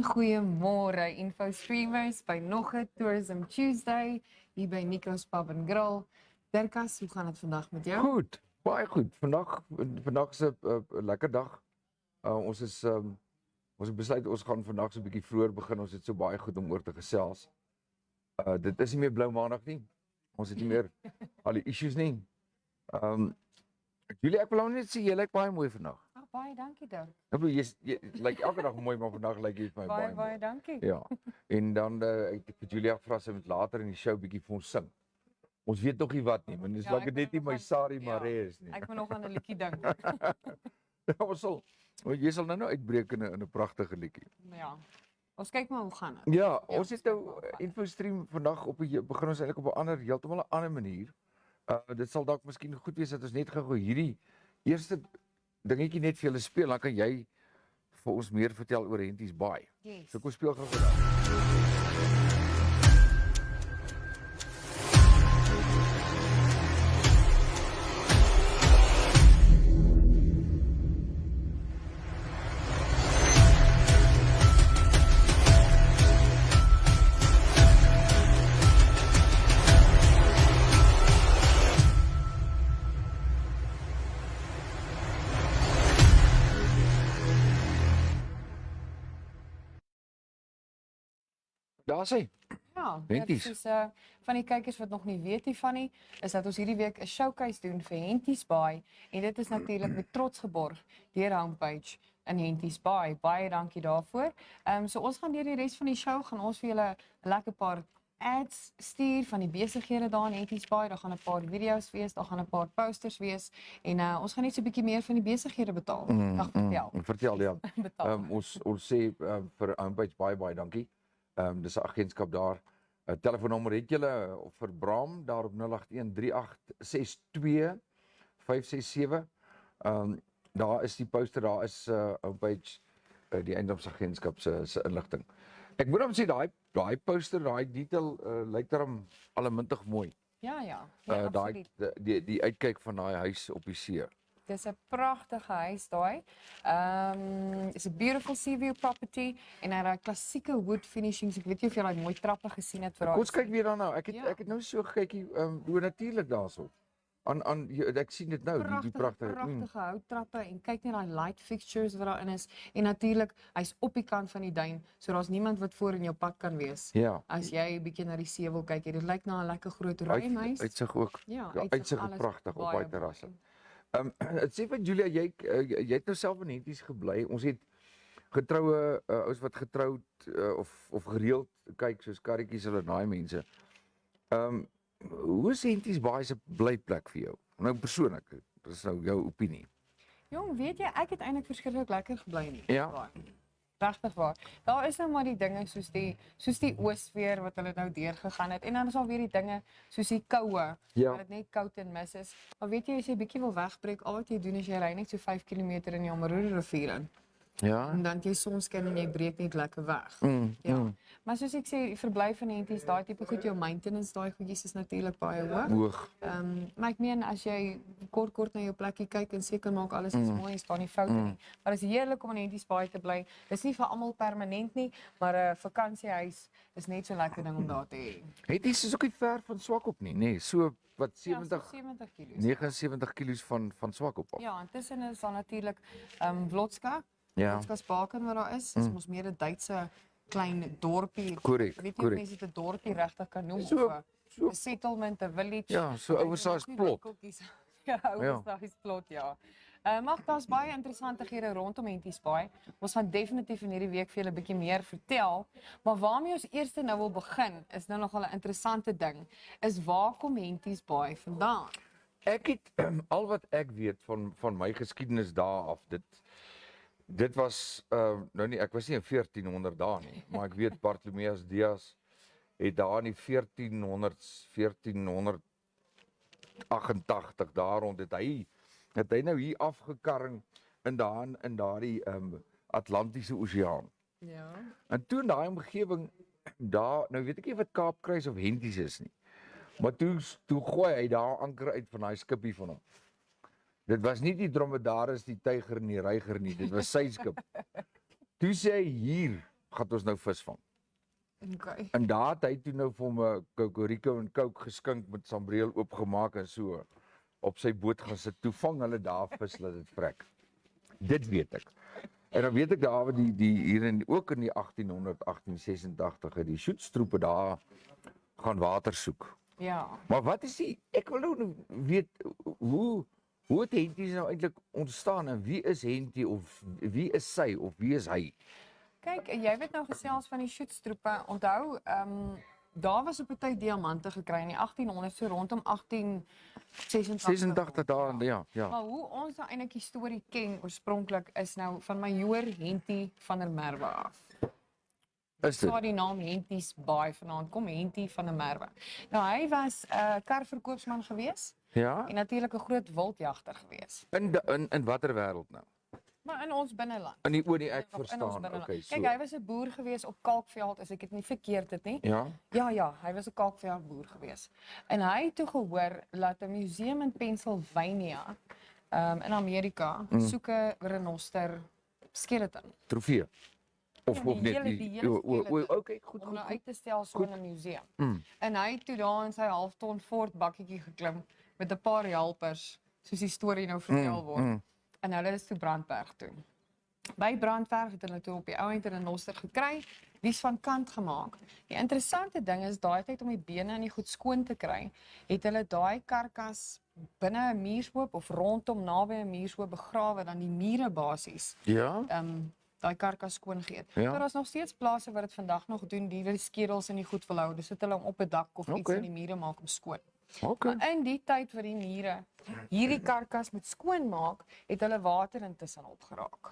Goeiemôre InfoStreamers by nog 'n Tourism Tuesday hier by Nico's Pub and Grill. Dirkas, hoe gaan dit vandag met jou? Goed, baie goed. Vandag is 'n lekker dag. Ons het besluit ons gaan vandag so 'n bietjie vroeër begin. Ons het so baie goed om oor te gesels. Dit is nie meer blou maandag nie. Ons het nie meer al die issues nie. Julie, ek wil nou net sê jy lyk baie mooi vandag. Baie dankie Dirk. Ek bedoel jy lyk elke dag mooi, maar vandag lyk jy vir my baie mooi. Baie dankie. Ja. En dan ek het vir Julia gevra sy moet later in die show bietjie vir ons sing. Ons weet nog nie wat nie, want dis Ja, like dit net nie my Sari Maree is nie. Ek moet nog aan 'n liedjie dink. Ja, jy sal nou uitbreek in 'n pragtige liedjie. Ja. Ons kyk maar hoe gaan dit. Ja, ons het nou InfoStream vandag begin ons eintlik op 'n heeltemal 'n ander manier. Dit sal dalk miskien goed wees dat ons net gou hierdie eerste dingetjie net vir julle speel, dan kan jy vir ons meer vertel oor Henties Baai. Yes. So kom speel gou vandag. Daar sê. Ja, Henties. dit is van die kykers wat nog nie weet hiervan nie, is dat ons hierdie week 'n showcase doen vir Henties Baai en dit is natuurlik met trots geborg deur homepage in Henties Baai. Baie dankie daarvoor. So ons gaan deur die res van die show gaan ons vir julle 'n lekker paar ads stuur van die besighede daar in Henties Baai. Daar gaan 'n paar video's wees, daar gaan 'n paar posters wees en ons gaan net so 'n bietjie meer van die besighede betaal. Vertel ja. Betaal. Ons sê vir homepage baie dankie. Dis 'n agentskap daar. Telefoonnommer het julle vir Bram daar op 0813862 daar is die poster, daar is homepage die eiendomsagentskap se inligting. Ek moet hom sê daai poster, daai detail lyk daarom allemintig mooi. Ja, Daai die uitkyk van daai huis op die see. Dis 'n pragtige huis daai. It's a beautiful sea view property en hy het klassieke wood finishings. Ek weet nie of jy daai mooi trappe gesien het vir daai. Kom ons kyk weer daarna. Ek het nou so gekykie hoe natuurlik daarso. Ek sien dit nou, die pragtige houttrappe en kyk net daai light fixtures wat daarin is en natuurlik hy's op die kant van die duin, so daar's niemand wat voor in jou pad kan wees. Ja. As jy 'n bietjie na die see wil kyk, dit lyk na 'n lekker groot ruimhuis. Uitsig ook. Ja, uitsig pragtig op daai terras. Dit sê vir Julia, jy het nou self in Henties gebly. Ons het getroue ouens wat getroud of gereeld kyk soos karretjies hulle daai mense. Hoe is Henties Baai se blyplek vir jou? Nou persoonlik, dit is nou jou opinie. Jong, weet jy, ek het eintlik verskriklik lekker gebly nie. Ja. Regtig waar. Daar is nou maar die dinge soos die oosfeer wat hulle nou deurgegaan het en dan is al weer die dinge soos die koue, Ja. wat dit net koud en mis is. Maar weet jy, as jy bietjie wil wegbreek, al wat jy doen is jy ry net so 5 km in die Omaruru rivier in. Ja. En dan het jy sonskyn en jy breek net lekker weg. Ja. Maar soos ek sê, die verblyf in Henties, daai tipe goed, jou maintenance, daai goedjies is natuurlik baie hoog. Maar ek meen as jy kort na jou plekkie kyk en seker maak alles is mooi, is daar nie foute nie. Maar dit is heerlik om in Henties Baai te bly. Dis nie vir almal permanent nie, maar 'n vakansiehuis is net so lekker ding om daar te hê. Henties is ook nie ver van Swakop nie, nê? So wat 70 kg. 79 kg van Swakop af. Ja, intussen is daar natuurlik Vlotska. Ja. Vlotska's Baken wat daar is mos meer 'n Duitse klein dorpie. Korrek, Weet nie of mense dit 'n dorpie regtig kan noem So- of 'n settlement, 'n village. Ja, so oversized plot. Ja, oversized plot, ja. Maar daar's baie interessantighede rondom Henties Baai. Ons gaan definitief in hierdie week vir julle 'n bietjie meer vertel, maar waarmee ons eers nou wil begin is nou nogal 'n interessante ding. Is waar kom Henties Baai vandaan? Ek het al wat ek weet van my geskiedenis daar af, dit was nou nie, ek was nie in 1400 daar nie, maar ek weet Bartolomeus Dias het daar in die 1488 daar rond het hy nou hier afgekarring in daardie Atlantiese Oseaan. Ja. En toe in daai omgewing daar, nou weet ek nie wat Kaapkruis of Henties is nie. Maar toe gooi hy daar anker uit van daai skippie van hom. Dit was nie die dromedaris, die tyger en die reiger nie, dit was sy skip. Toe sê hy hier gaan ons nou visvang. Okay. En daar het hy toe nou vir hom 'n Cocorico en Coke geskink met sambreel oopgemaak en so op sy boot gaan sit. Toe vang hulle daar vis dat dit vrek. Dit weet ek. En dan weet ek daar wat die hier ook in die 1886 het die Schutztroepe daar gaan water soek. Ja. Maar wat is ek wil nou weet hoe het Henties nou eintlik ontstaan en wie is Hentie of wie is sy of wie is hy? Kyk, jy weet nou gesels van die Schutztroepe. Onthou, daar was op 'n tyd diamante gekry in die 1800s, so rondom 1886. 86 daar, ja. Maar hoe ons nou eintlik die storie ken oorspronklik is nou van Majoor Hentie van der Merwe af. Is dit? Waar die naam Henties Baai vanaand kom, Hentie van der Merwe. Nou hy was 'n karverkoopsman gewees Ja? en natuurlik 'n groot wildjagter gewees. In watter wêreld nou? Maar in ons binneland. In die ek In ons verstaan. binneland. Okay, so. Kyk, hy was 'n boer gewees op Kalkveld, as ek dit nie verkeerd het nie. Ja. Ja, hy was 'n kalkveldboer gewees. En hy het toe gehoor dat 'n museum in Pennsylvania, in Amerika, soek 'n renoster skeleton. Trofee. Of Ja, net die hele skeleton. okay, goed. Om nou uit te stel so in 'n museum. En hy het toe daar in sy halfton Ford bakkietjie geklim met 'n paar helpers, soos die storie nou vertel word. En hulle is toe Brandberg toe. By Brandberg het hulle toe op die ou end 'n renoster gekry, die's van kant gemaak. Die interessante ding is daai tyd om die bene en die goed skoon te kry, het hulle daai karkas binne 'n muurshoop of rondom naby 'n muurshoop begrawe dan die mure basies. Ja? Daai karkas skoon geëet. Ja. Maar daar's nog steeds plase waar dit vandag nog doen, die wil die skedels in die goed wil hou. Dis sit hulle om op 'n dak of iets Okay. in die mure maak om skoon. Okay. Maar in die tyd wat die mure hierdie karkas moet skoonmaak, het hulle water intussen opgeraak.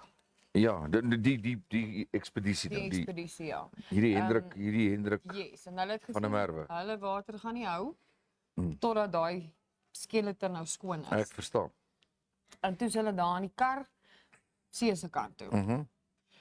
Ja, die ekspedisie Die dan, ekspedisie, ja. hierdie Hendrik Yes, en hulle het van der gesê Merwe. hulle water gaan nie hou totdat daai skeleton nou skoon Ek is. verstaan. En toe is hulle daar aan die kar see se kant toe.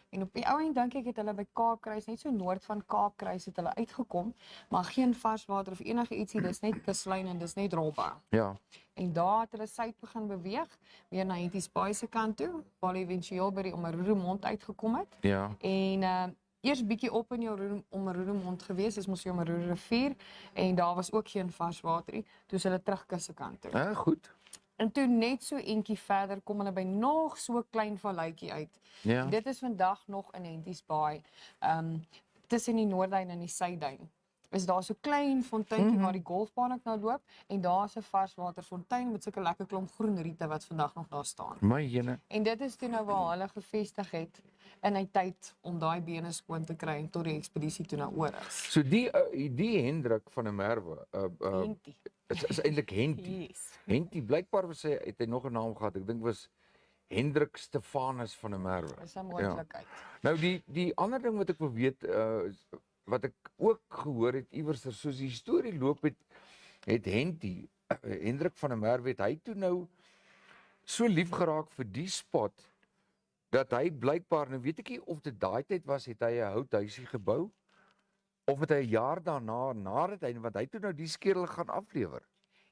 En op die ou end dink ek het hulle by Kaapkruis, net so noord van Kaapkruis het hulle uitgekom, maar geen varswater of enige ietsie, dis net kuslyn en dis net rolbaan. Ja. En daar het hulle suid begin beweeg, weer na Henties Baai se kant toe, waar hulle éventueel by die Omarurumond uitgekom het. Ja. En eers bietjie op in jou Omarurumond gewees, dis mos die Omaruru rivier, en daar was ook geen varswater nie, toe is hulle terug kus se kant toe. Goed. En toe net so eentjie verder kom hulle by nog so 'n klein valletjie uit. Ja. Dit is vandag nog in Henties Baai. Tussen die Noordduin en die Suidduin. Is daar so klein fonteintjie waar die golfbaan ook nou loop en daar's 'n varswaterfontein met sulke lekker klomp groen riete wat vandag nog daar staan. My jene. En dit is toe nou waar hulle gevestig het in 'n tyd om daai bene skoon te kry en tot die ekspedisie toe nou oor is. So die Hendrik van der Merwe, Hentie. is eintlik Hentie. Yes. Hentie, blykbaar was het hy nog 'n naam gehad. Ek dink was Hendrik Stefanus van der Merwe. Dis 'n moontlikheid. Nou die ander ding wat ek wil weet, wat ek ook gehoor het iewers soos die storie loop het Hentie, Hendrik van der Merwe, het hy toe nou so lief geraak vir die spot dat hy blykbaar, nou weet ek nie of dit daai tyd was, het hy 'n houthuisie gebou of het hy 'n jaar daarna nadat hy, want hy toe nou die skedel gaan aflewer.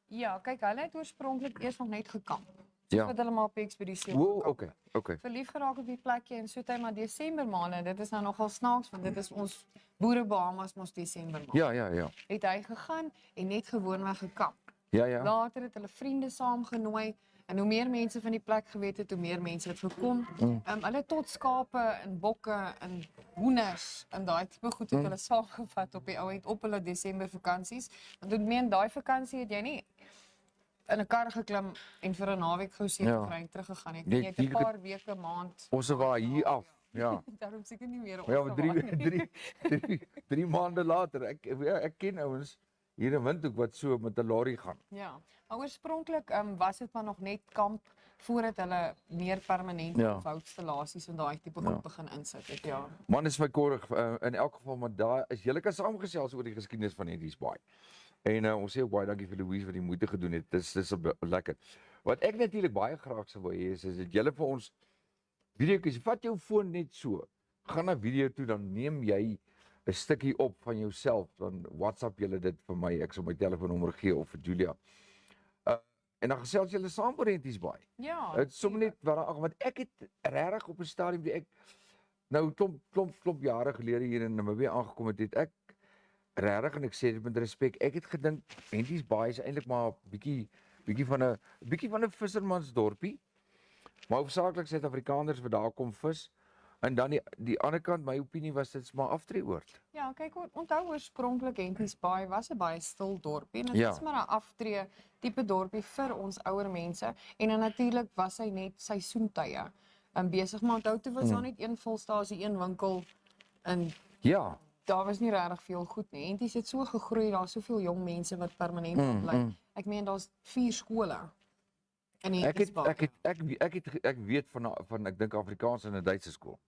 Ja, kyk, hulle het oorspronklik eers nog net gekamp. Ja. Wat hulle maar op die ekspedisie O, gekamp. okay. Verlief geraak op die plekjie en so het hy maar Desember maande, dit is nou nogal snaaks want dit is ons boere-Bahamas mos Desember maand. Ja. Het hy gegaan en net gewoonweg gekamp. Ja. Later het hulle vriende saamgenooi en hoe meer mense van die plek geweet het, hoe meer mense het gekom. Hulle het tot skape en bokke en hoenders en daai tipe goed het hulle saamgevat op die ou end op hulle Desember vakansies. Want ek meen daai vakansie het jy nie in 'n kar geklim en vir 'n naweek gou seker kry en teruggegaan het. Nee, Jy het 'n paar weke, maand. Ons was hier af. Ja. Daarom seker nie meer Ja, maar drie maande later, ek ken ouens hier in Windhoek wat so met 'n lorry gaan. Ja, maar oorspronklik was dit maar nog net kamp voordat hulle meer permanente woudinstallasies en daai tipe goed begin insit het, ja. Man is my korrig in elk geval, maar daar is julle kan saamgesels oor die geskiedenis van Henties Baai. En ons sê ook baie dankie vir Louise wat die moeite gedoen het. Dis lekker. Wat ek natuurlik baie graag sou wou hê is dat julle vir ons videoetjies, vat jou foon net so, gaan na video toe, dan neem jy 'n stukkie op van jouself, dan WhatsApp julle dit vir my, ek sal my telefoonnommer gee of vir Julia. En dan gesels julle saam oor Henties Baai. Ja. Dit sommer net want ek het regtig op 'n stadium nou klomp jare gelede hier in Namibia aangekom het ek regtig en ek sê dit met respek, ek het gedink Henties Baai is eintlik maar bietjie van 'n vissermansdorpie, maar hoofsaaklik Suid-Afrikaners wat daar kom vis. En dan die ander kant, my opinie was dit's maar aftreeoord. Ja, kyk, onthou oorspronklik Henties Baai was 'n baie stil dorpie en dit Ja. is maar 'n aftree tipe dorpie vir ons ouer mense en dan natuurlik was hy net seisoentye besig, maar onthou toe was daar net een volstasie, een winkel en Ja, daar was nie regtig veel goed nie. Henties het so gegroei, daar's soveel jong mense wat permanent bly. Ek meen daar's 4 skole in Henties Baai. ek weet van ek dink Afrikaans en 'n Duitse skool.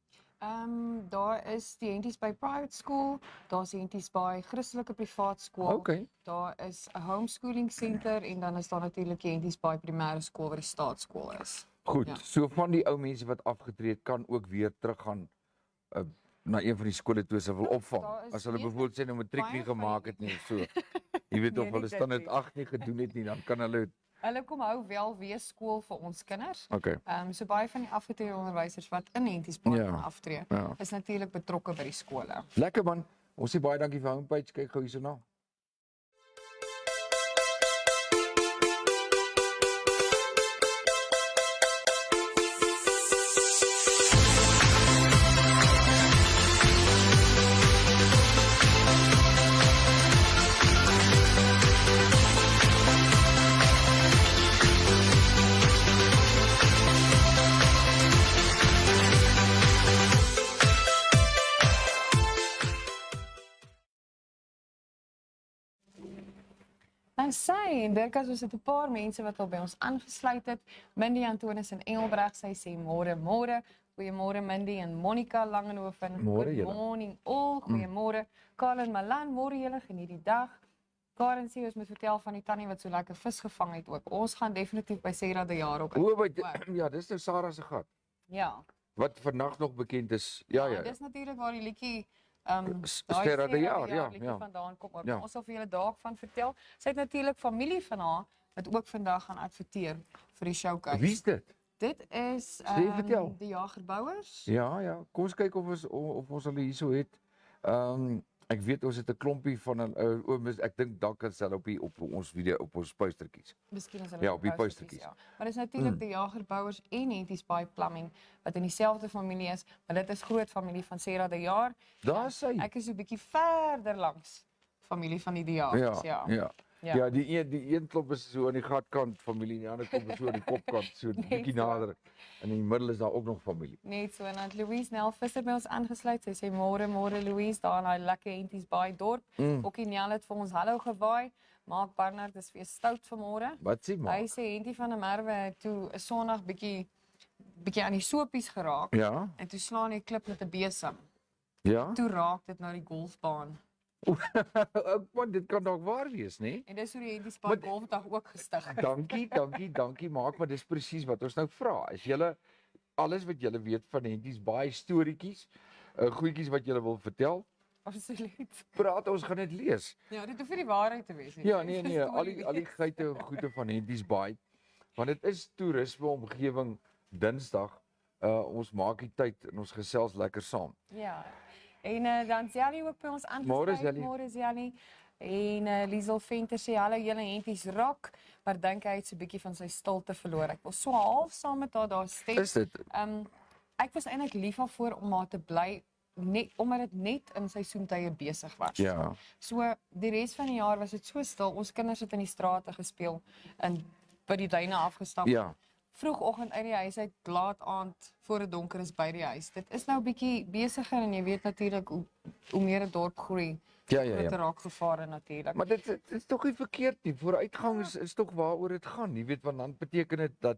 Daar is die Henties Baai Private School, daar's die Henties Baai Christelike Privaat Skool. Okay. Daar is 'n homeschooling center en dan is daar natuurlik die Henties Baai Primêre Skool wat die staatskool is. Goed, Ja. so van die ou mense wat afgetree het kan ook weer teruggaan na een van die skole toe as hulle wil opvang. daar is As hulle meeste- byvoorbeeld sê nou matriek baie nie van gemaak die- het nie, so. Jy weet Nee, of hulle nie standaard dit 8 nie gedoen het nie, dan kan hulle Hulle kom hou wel weer skool vir ons kinders. okay. So baie van die afgetrede onderwysers wat in Henties Baai Ja, gaan aftree, ja. is natuurlik betrokke by die skole. Lekker man. Ons sê baie dankie vir homepage. Kyk gou hierso na. Nou sy en Dirk, ons het 'n paar mense wat al by ons aangesluit het. Mindy Antonis en Engelbreg, sy sê môre. Goeiemôre Mindy en Monica Langenhoven. Môre Good julle. morning all. Goeiemôre. Karen Malan, môre julle, geniet die dag. Karen sê ons moet vertel van die tannie wat so lekker vis gevang het ook. Ons gaan definitief by Sarah die jaar ook. O, ja, dis nou Sarah se gat. Ja. Wat vandag nog bekend is. Ja. Dis natuurlik waar die liedjie Sarah die jaar, ja. vandaan kom ook. Ja. Ons sal vir julle daarvan vertel. Sy het natuurlik familie van haar wat ook vandag gaan adverteer vir die showcase. Wie's dit? Dit is vertel. die Jagerbouers. Ja. Kom ons kyk of ons hulle hierso het. Ek weet ons het 'n klompie van ek dink dalk is hulle op ons video op ons postertjies. Miskien is hulle Ja, op die postertjies, postertjies. Ja. Maar dis natuurlik die Jagerbouers en Henties Baai Plumbing wat in dieselfde familie is, maar dit is groot familie van Sarah die jaar. Daar is hy. Ek is so 'n bietjie verder langs familie van die Jagers, ja. Ja, die een klop is so aan die gatkant familie, en die ander klop is so aan die kopkant, so 'n bietjie so. nader. In die middel is daar ook nog familie. Net so, en dan het Louise Nel Visser by ons aangesluit. Sy sê môre Louise, daar in daai lekker Henties Baai dorp. Okkie Nel het vir ons hallo gewaai. Mark Barnard is weer stout vanmôre. Wat sê maar? Hy sê Hentie van der Merwe het toe 'n Sondag bietjie aan die sopies geraak Ja, en toe slaan hy 'n klip met 'n besem. ja. Toe raak dit nou die golfbaan. Want dit kan dalk waar wees, nê? En dis hoe die Henties Baai Golfdag ook gestig is. Dankie Maak, maar dis presies wat ons nou vra. Is julle alles wat julle weet van Henties Baai storieetjies, goedjies wat julle wil vertel? Absoluut. Praat, ons gaan dit lees. Ja, dit hoef nie die waarheid te wees nie. Ja, Dit is 'n nee, al storie. die geite en goede van Henties Baai. Want dit is toerisme omgewing Dinsdag. Ons maak die tyd en ons gesels lekker saam. Ja. En dan Zelly ook by ons Môre, aangesluit. Zelly. Môre Zelly. En Liesel Venter sê hallo julle Henties rock, maar dink hy het so 'n bietjie van sy stilte verloor. Ek was so half saam met haar daar stem. Is dit? Ek was eintlik lief daarvoor om haar te bly net omdat dit net in seisoentye besig was. Ja. So die res van die jaar was dit so stil. Ons kinders het in die strate gespeel en by die duine afgestap. Ja. Vroegoggend uit die huis uit, laat aand voor dit donker is by die huis. Dit is nou 'n bietjie besiger en jy weet natuurlik hoe meer 'n dorp groei, Ja. groter raak gevare natuurlik. Maar dit is tog nie verkeerd nie. Vooruitgang is tog waaroor dit gaan. Jy weet, want dan beteken dit dat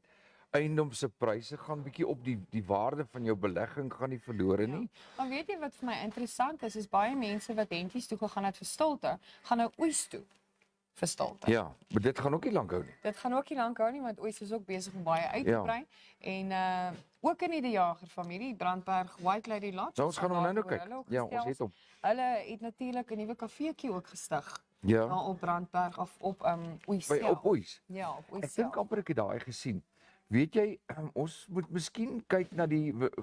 eiendomse pryse gaan bietjie op, die waarde van jou belegging gaan nie verlore nie. Maar weet jy wat vir my interessant is baie mense wat Henties toe gegaan het vir stilte, gaan nou oes toe vir stilte. Ja, maar dit gaan ook nie lank hou nie. Dit gaan ook nie lank hou nie want oes is ook besig om baie uit te brei. En ook in die Jager familie, Brandberg White Lady Lodge. Nou, ons gaan hom nou daar kyk. hulle ook Ja, ons gestel. het hom. Hulle het natuurlik 'n nuwe kafeetjie ook gestig. Ja. Daar op Brandberg of op Oes. By op Oes. Ja, op Oes. Ek dink amper ek het daai gesien. Weet jy, ons moet miskien kyk na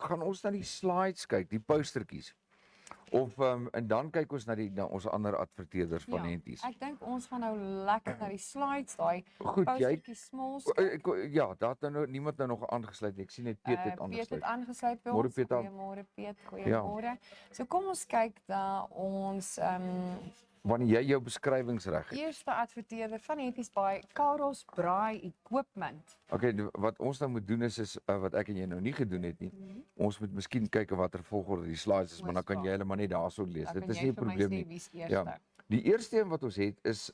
gaan ons na die slides kyk, die postertjies. Of en dan kyk ons na ons ander adverteerders van Henties. Ek dink ons gaan nou lekker na die slides, daai Goed, postertjies smalls. ja, daar het nou niemand nou nog aangesluit nie. Ek sien net Piet het aangesluit. Piet het aangesluit by Môre, ons. Piet. Goeiemôre Piet, goeiemôre. So kom ons kyk na ons Wanneer jy jou beskrywings reg het. eerste adverteerder van Henties Baai, Karos Braai Equipment. Okay, wat ons nou moet doen is wat ek en jy nou nie gedoen het nie. Ons moet miskien kyk watter volgorde die slides is, maar dan kan jy hulle maar net daarso lees. Dit is nie 'n probleem nie. Ja. Die eerste een wat ons het is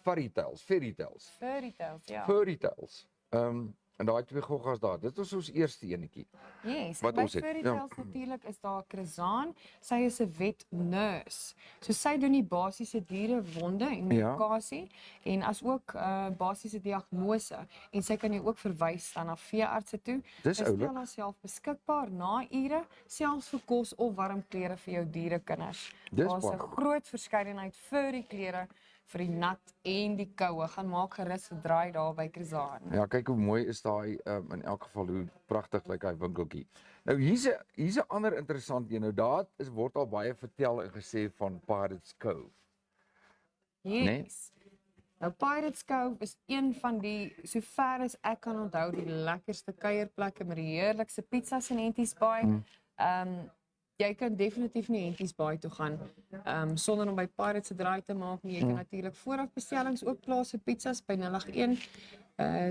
fairy tales. Ja. Fairy tales. En daai twee goggas daar. Dit is ons eerste enetjie. Yes, Wat by ons het, Fairy ja. Tales natuurlik is daar Krezaan. Sy is 'n vet nurse. So sy doen die basiese dierewonde en medikasie en as ook basiese diagnose en sy kan jou ook verwys dan na veeartse toe. Dis Sy oulik. stel haarself beskikbaar na ure, selfs vir kos of warm klere vir jou dierekinders. Dis Daar's 'n baie groot verskeidenheid furry klere vir die nat en die koue. Gaan maak gerus 'n draai daar by Krezaan. Ja, kyk hoe mooi is daai in elk geval hoe pragtig lyk daai winkeltjie. Nou hier's 'n ander interessant een. Nou daar word al baie vertel en gesê van Pirates Cove. Yes. Nee? Nou Pirates Cove is een van die, sover as ek kan onthou, die lekkerste kuierplekke met die heerlikste pizzas in Henties Baai. Jy kan definitief nie Henties Baai toe gaan sonder om by Pirates se draai te maak nie. Jy kan natuurlik vooraf bestellings ook plaas vir pizzas by 081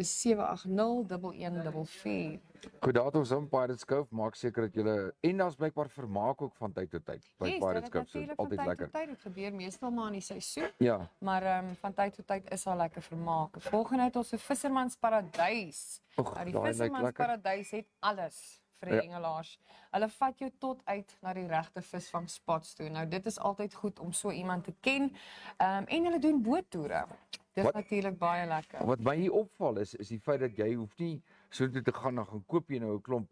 780 1144. Goed, daar het ons in Pirates Cove, maak seker dat julle en daar's blykbaar vermaak ook van tyd tot tyd by Pirates Cove. So altyd lekker. Dit gebeur meestal maar in die seisoen. Ja. Maar van tyd tot tyd is daar lekker vermaak. Volgende het ons 'n vissermansparadys. Oeg, Nou die daai lyk lekker. vissermansparadys het alles vir die engelaars. Hulle vat jou tot uit na die regte visvangspots toe. Nou dit is altyd goed om so iemand te ken. En hulle doen boottoere. Dis natuurlik baie lekker. Wat my hier opval is die feit dat jy hoef nie so toe te gaan dan gaan koop jy nou 'n klomp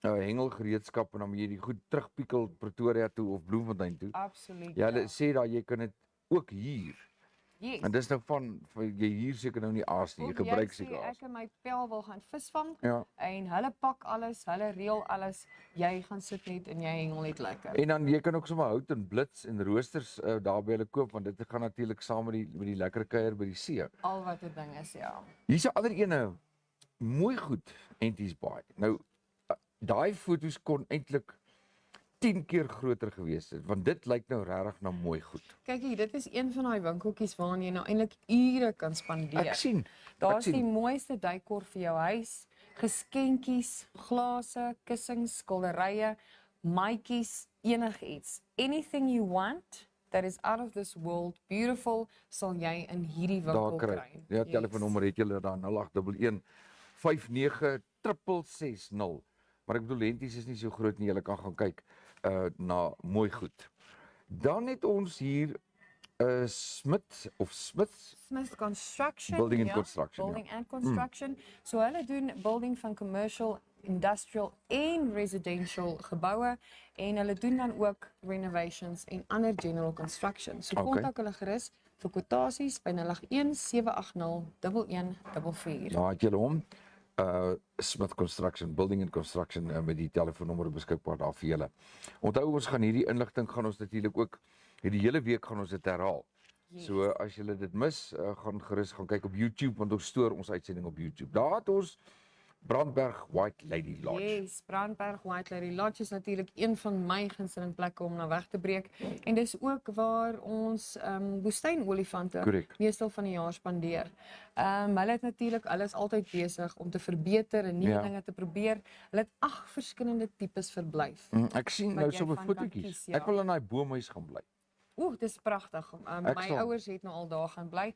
hengelgereedskap en dan moet jy die goed terugpiekel Pretoria toe of Bloemfontein toe. Absoluut. Ja, hulle sê dat jy kan dit ook hier. Yes. En dis nou van jy hier seker nou nie aas nie, jy gebruik seker aas. Ek en my pel wil gaan visvang Ja. en hulle pak alles, hulle reël alles. Jy gaan sit net en jy hengel net lekker. En dan jy kan ook sommer hout en blits en roosters daar by hulle koop want dit gaan natuurlik saam met die lekker kuier by die see. Al wat 'n ding is, ja. Hier's 'n ander ene, mooi goed, Henties Baai. Nou daai foto's kon eintlik 10 keer groter gewees het want dit lyk nou regtig na mooi goed. Kyk hier, dit is een van daai winkeltjies waarin jy nou eintlik ure kan spandeer. Ek sien. Daar's die mooiste dekor vir jou huis, geskenkies, glase, kussings, skilderye, maatjies, enigiets. Anything you want that is out of this world beautiful sal jy in hierdie winkel kry. Ja, telefoonnommer het julle daar 0811 59 660. Maar ek bedoel Henties is nie so groot nie, jy kan gaan kyk na mooi goed. Dan het ons hier Smith Construction. Building and Construction. Building and Construction. So hulle doen building van commercial, industrial en residential geboue en hulle doen dan ook renovations en ander general construction. So kontak hulle gerus vir kwotasies by 081 780 1144. Ja, het julle hom. Smith Construction, Building and Construction met die telefoonnommer beskikbaar daar vir julle. Onthou ons gaan hierdie inligting gaan ons natuurlik ook hierdie hele week gaan ons dit herhaal. Yes. So as julle dit mis, gaan gerus gaan kyk op YouTube want ons stoor ons uitsending op YouTube. Daar het ons Brandberg White Lady Lodge. Yes, Brandberg White Lady Lodge is natuurlik een van my gunsteling plekke om na weg te breek en dis ook waar ons woestynolifante meestal van die jaar spandeer. Hulle het natuurlik alles altyd besig om te verbeter en nuwe dinge te probeer. Hulle het 8 verskillende tipes verblyf. Ek sien nou so 'n fotootjie. Ek wil in daai boomhuis gaan bly. Dis pragtig. My ouers het nou al daar gaan bly.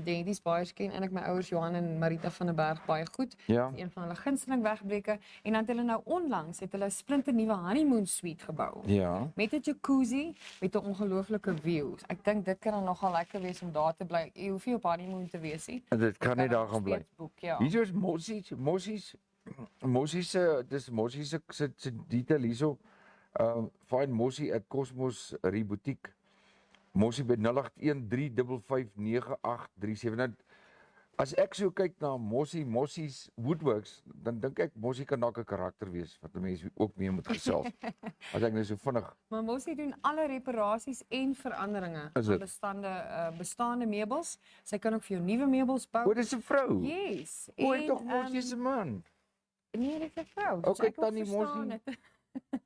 Die Henties Baai ken en ek my ouers Johan en Marita van der Berg baie goed. Ja. Een van hulle gunsteling wegbreke en dan het hulle nou onlangs het hulle 'n splinternuwe honeymoon suite gebou. Ja. Met 'n jacuzzi met 'n ongelooflike view. Ek dink dit kan dan nogal lekker wees om daar te bly. Jy hoef nie op honeymoon te wees nie. Dit kan net daar gaan bly. Ja. Hier is Mossies se detail hierso. Find Mossie at Cosmos Reboutique. Mossie by 0813559837. Nou As ek so kyk na Mossie's Woodworks, dan dink ek Mossie kan dalk 'n karakter wees wat 'n mens ook mee moet gesels. As ek nou so vinnig. Maar Mossie doen alle reparasies en veranderinge Is aan dit? bestaande meubels. Sy kan ook vir jou nuwe meubels bou. O, dis 'n vrou. Yes. O, tog Mossie se man. Nee, dit is 'n vrou. Okay, Ek Tannie verstaan Mossie. dit.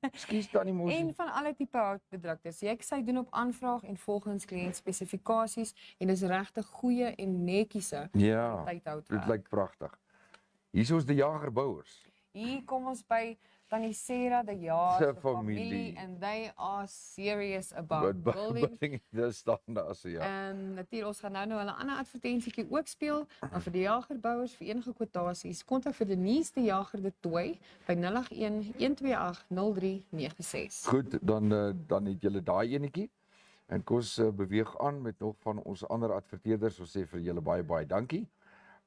Ekskuus Tannie Mossie. En van alle tipe houtbedruktes. Sy doen op aanvraag en volgens kliënt spesifikasies en dis regtig goeie en netjiese Ja, tydhoutwerk. dit lyk pragtig. Hier is ons die Jagerbouers. Hier kom ons by Tannie Sarah de Jager Se se familie. familie and they are serious about building. Building dis staan daar so ja. Natuurlik ons gaan nou hulle ander advertensietjie ook speel, maar vir die Jagerbouers vir enige kwotasies kontak vir Denise de Jager de Tooi by 081 128 0396. Goed, dan het julle daai enetjie. En kom ons beweeg aan met nog van ons ander adverteerders. Ons sê vir julle baie dankie.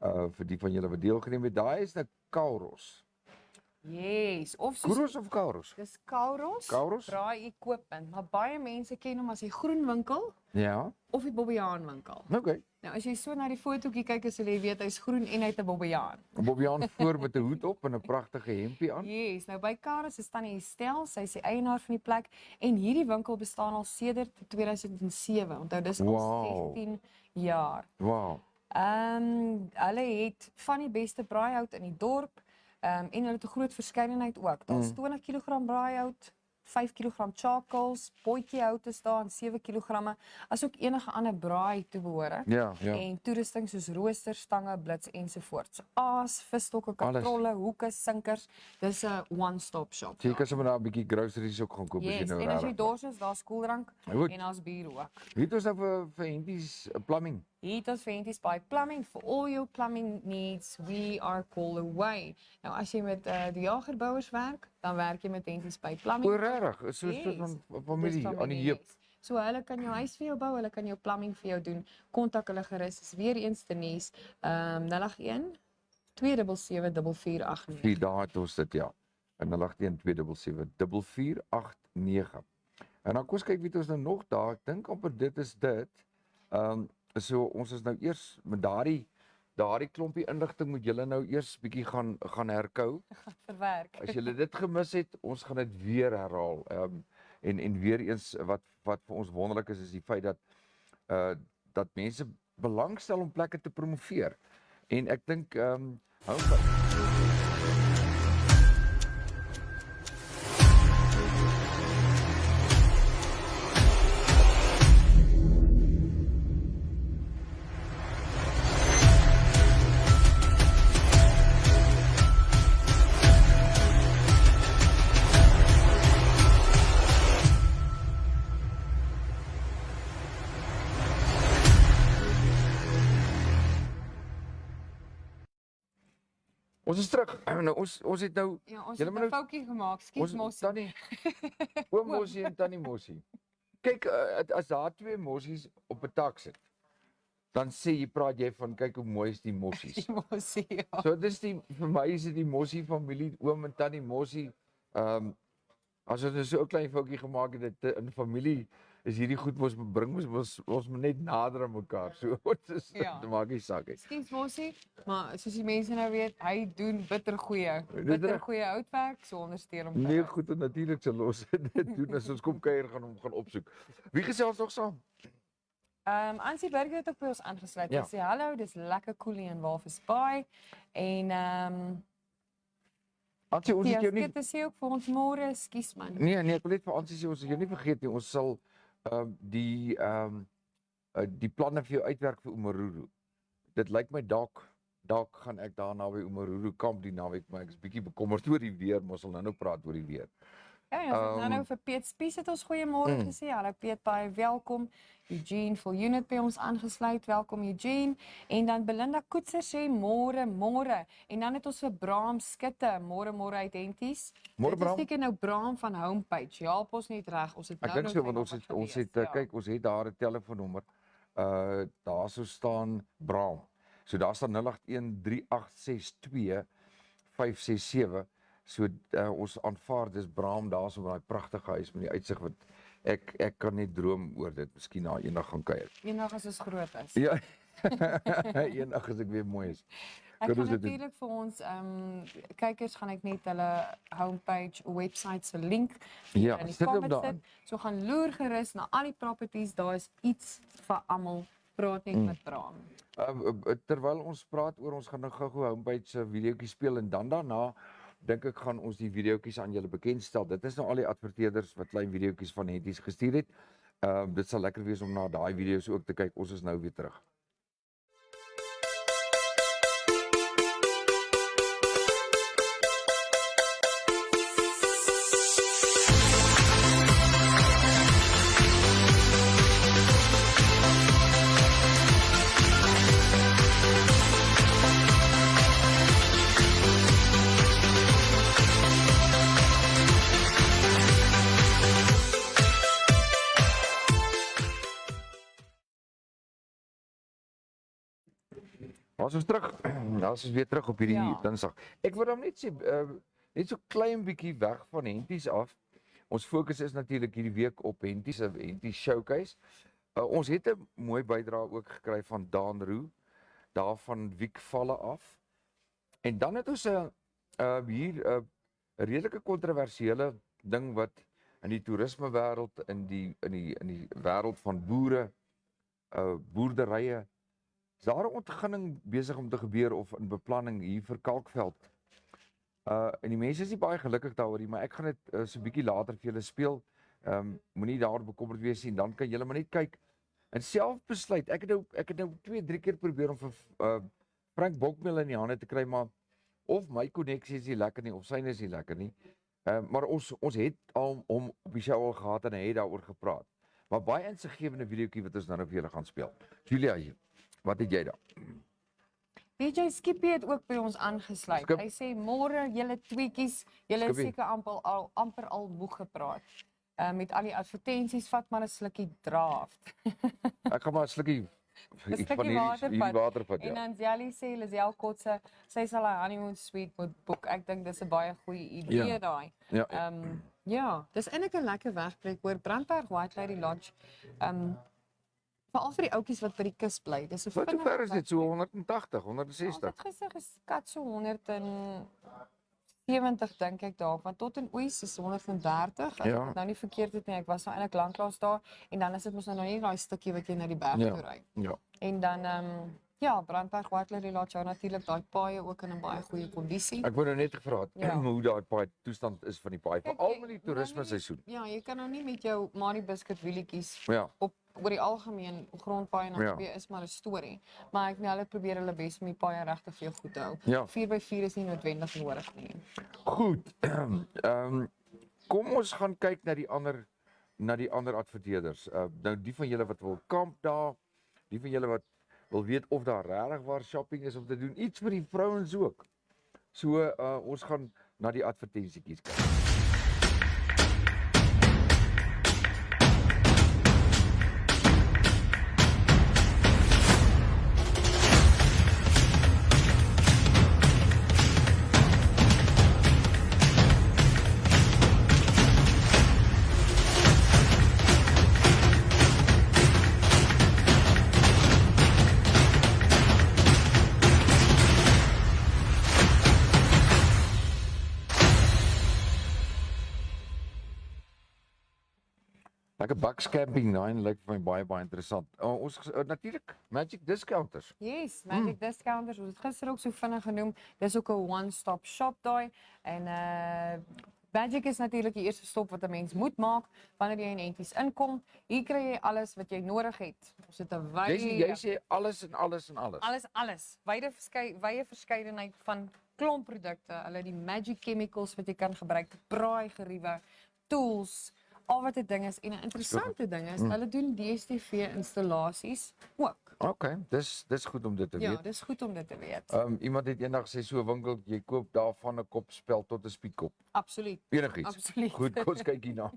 Vir die van julle wat deelgeneem het. Daai is 'n Kauros. Yes, of soos Kauros of Kauros? dis Kauros, Kauros? braai equipment, maar baie mense ken hom as die groen winkel Ja. of die bobbejaan winkel. Okay. Nou as jy so na die fotootjie kyk, as jy weet hy's groen en hy het 'n bobbejaan. Bobbejaan voor met 'n hoed op en 'n pragtige hempie aan. Yes, nou by Kauros is Tannie Estel, sy is die eienaar van die plek en hierdie winkel bestaan al sedert 2007. Onthou dis al Wow. 16 jaar. Wow. Hulle het van die beste braaihout in die dorp. En hulle het 'n groot verskeidenheid ook. Daar's 20 kg braaihout, 5 kg charcoals, potjiehout is daar en 7 kg, asook enige ander braai toebehore. Ja. En toerusting soos roosters, stange, blits ensovoorts. Aas, visstokke, Alles. katrolle, hoeke, sinkers. Dis 'n one-stop shop. Jy kan sommer daar 'n bietjie groceries ook gaan koop as jy Yes, nou en as jy raak. dors is, daar's koeldrank Goed. en daar's bier ook. Wie het ons nou vir Henties plumbing? Hier het ons vir Henties by Plumbing. For all your plumbing needs, we are called away. Nou as jy met die Jagerbouers werk, dan werk jy met Henties by Plumbing. O, regtig? Is so 'n soort van familie aan die heup. Yes. So hulle kan jou huis vir jou bou, hulle kan jou plumbing vir jou doen. Kontak hulle gerus. Dis weer eens Denise, 081 277 4489. 4 dae het ons dit ja. En 081277489. En dan kom ons kyk wie het ons nou nog daar. Ek dink amper dit is dit. So ons is nou eers met daardie klompie inligting moet julle nou eers bietjie gaan herkou. Verwerk. As julle dit gemis het, ons gaan dit weer herhaal. En weer eens wat vir ons wonderlik is die feit dat mense belangstel om plekke te promoveer. En ek dink ons is terug. Nou ons het nou Ja, ons julle het moet 'n foutjie gemaak. Skiet ons Mossie. Tannie Oom Mossie en Tannie Mossie. Kyk, as daar twee mossies op 'n tak sit, dan praat jy van kyk hoe mooi is die mossies. Die Mossie. Ja. So dis vir my is dit die Mossie familie, oom en Tannie Mossie. As ons so 'n klein foutjie gemaak het dit in familie is hierdie goed mos bring ons moet net nader aan mekaar. So ons is Ja. dit maak nie saak nie. Skiet Mossie, maar soos die mense nou weet, hy doen bittergoeie houtwerk, so ondersteun hom. Nee, goed en natuurlik sal ons dit doen as ons kom kuier gaan hom gaan opsoek. Wie gesels nog saam? Ansie Burger het ook by ons aangesluit. Ja. Sy sê hallo, dis lekker koelie in Walvis Bay. En Ansie, ons het jou nie Dit sê ook vir ons môre, skus man. Nee, ek wil net vir Ansie sê ons het jou nie vergeet nie. Ons sal die planne vir jou uitwerk vir Omaruru. Dit lyk my dalk gaan ek daar naby Omaruru kamp die naweek, maar ek is bietjie bekommerd oor die weer, maar ons sal nou praat oor die weer. Ja, ons nou vir Piet Spies het ons goeiemôre gesê. Hallo Piet, baie welkom. Eugene vol unit by ons aangesluit. Welkom Eugene. En dan Belinda Koetser sê môre. En dan het ons vir Braam Skutte, môre uit Henties. Môre Braam. Dit is seker nou Braam van Homepage. Ja, help ons net reg. Ons het Ek nou dink so want ons het kyk, ons het daar 'n telefoonnommer. Daar sou staan Braam. So daar staan 0813862567. So ons aanvaar dis Braam daar so 'n daai pragtige huis met die uitsig wat ek kan net droom oor dit. Miskien na eendag gaan kuier. Eendag as ons groot is. Ja. Eendag as ek weer mooi is. Ek Kan gaan ons dit doen? natuurlik vir ons kykers gaan ek net hulle homepage, website se link Ja, in die sit hem comments daarin. sit. So gaan loer gerus na al die properties, daar is iets vir almal. Praat net met Bram. Terwyl ons praat oor, ons gaan nou gou-gou homepage se videoetjie speel en dan daarna dink ek gaan ons die videoetjies aan julle bekendstel. Dit is nou al die adverteerders wat klein videoetjies van Henties gestuur het. Dit sal lekker wees om na daai video's ook te kyk. Ons is nou weer terug. Ons is terug. Ons is weer terug op hierdie Dinsdag. Ek wil dan net sê net so klein bietjie weg van Henties af. Ons fokus is natuurlik hierdie week op Henties se Henties showcase. Ons het 'n mooi bydrae ook gekry van Daan Roo daar van Wiekvalle af. En dan het ons 'n hier 'n redelike kontroversiële ding wat in die toerisme wêreld in die wêreld van boere boerderye is daar 'n ontginning besig om te gebeur of in beplanning hier vir Kalkveld. En die mense is nie baie gelukkig daaroor nie, maar ek gaan dit so 'n bietjie later vir julle speel. Moenie daar bekommerd wees nie, dan kan julle maar net kyk en self besluit. Ek het nou 2-3 keer probeer om vir Frank Bokmeel in die hande te kry, maar of my koneksie is nie lekker nie of syne is nie lekker nie. Maar ons het al hom op die show al gehad en hy het daaroor gepraat. Maar baie insiggewende videoetjie wat ons nou vir julle gaan speel. Julia, wat het jy daar? DJ Skippy het ook by ons aangesluit. Hy sê môre julle tweetjies, julle is seker amper al moeg gepraat. Met al die advertensies, vat maar 'n slukkie draft. Ek gaan maar 'n slukkie van hierdie water vat. En dan Jelly sê Lisel Kotse, sy sal 'n honeymoon suite moet boek. Ek dink dis 'n baie goeie idee daai. Ja, dis eintlik 'n lekker wegplek hoor. Brandberg White Lady Lodge. Veral vir die ouetjies wat by die kus bly. Dis 'n Wat hoe ver is dit? So 180, 160. Ek het gister geskat so 170 dink ek daar, want tot in Oos is 130. Ek het nou nie verkeerd het nie. Ek was nou eintlik lanklaas daar en dan is dit mos nou nie daai stukkie wat jy na die berg toe ry. Ja. En dan Brandberg White Lady Lodge natuurlik daai paaie ook in 'n baie goeie kondisie. Ek wou nou net gevra hoe daai paai toestand is van die paai, veral met die toerisme seisoen. Ja, jy kan nou nie met jou Marie Biscuit wielietjies op oor die algemeen grondpaaie en twee is maar 'n storie. Maar ek hulle probeer hulle bes om die paaie regte veel goed te hou. 4x4 is nie noodwendig nodig nie. Goed. Kom ons gaan kyk na die ander adverteerders. Nou die van julle wat wil kamp daar, die van julle wat wil weet of daar regtig waar shopping is om te doen, iets vir die vrouens ook. So ons gaan na die advertensietjies kyk. Lekker Bucks Camping, daai lyk vir my baie interessant. Ons natuurlik Magic Discounters. Yes, Magic Discounters. Ons het gister ook so vinnig genoem. Dis ook 'n one-stop shop daai en Magic is natuurlik die eerste stop wat 'n mens moet maak wanneer jy in Henties inkom. Hier kry jy alles wat jy nodig het. Ons het 'n Jy sê alles en alles en alles. Alles. Wye verskeidenheid van klompprodukte. Hulle die Magic chemicals wat jy kan gebruik, braai geriewe, tools, al wat 'n ding is en 'n interessante ding is, hulle doen DStv installasies ook. Okay, dis goed om dit te weet. Ja, dis goed om dit te weet. Iemand het eendag gesê so 'n winkel, jy koop daarvan 'n kopspel tot 'n spietkop. Absoluut. Enigiets. Absoluut. Goed, kom ons kyk hierna.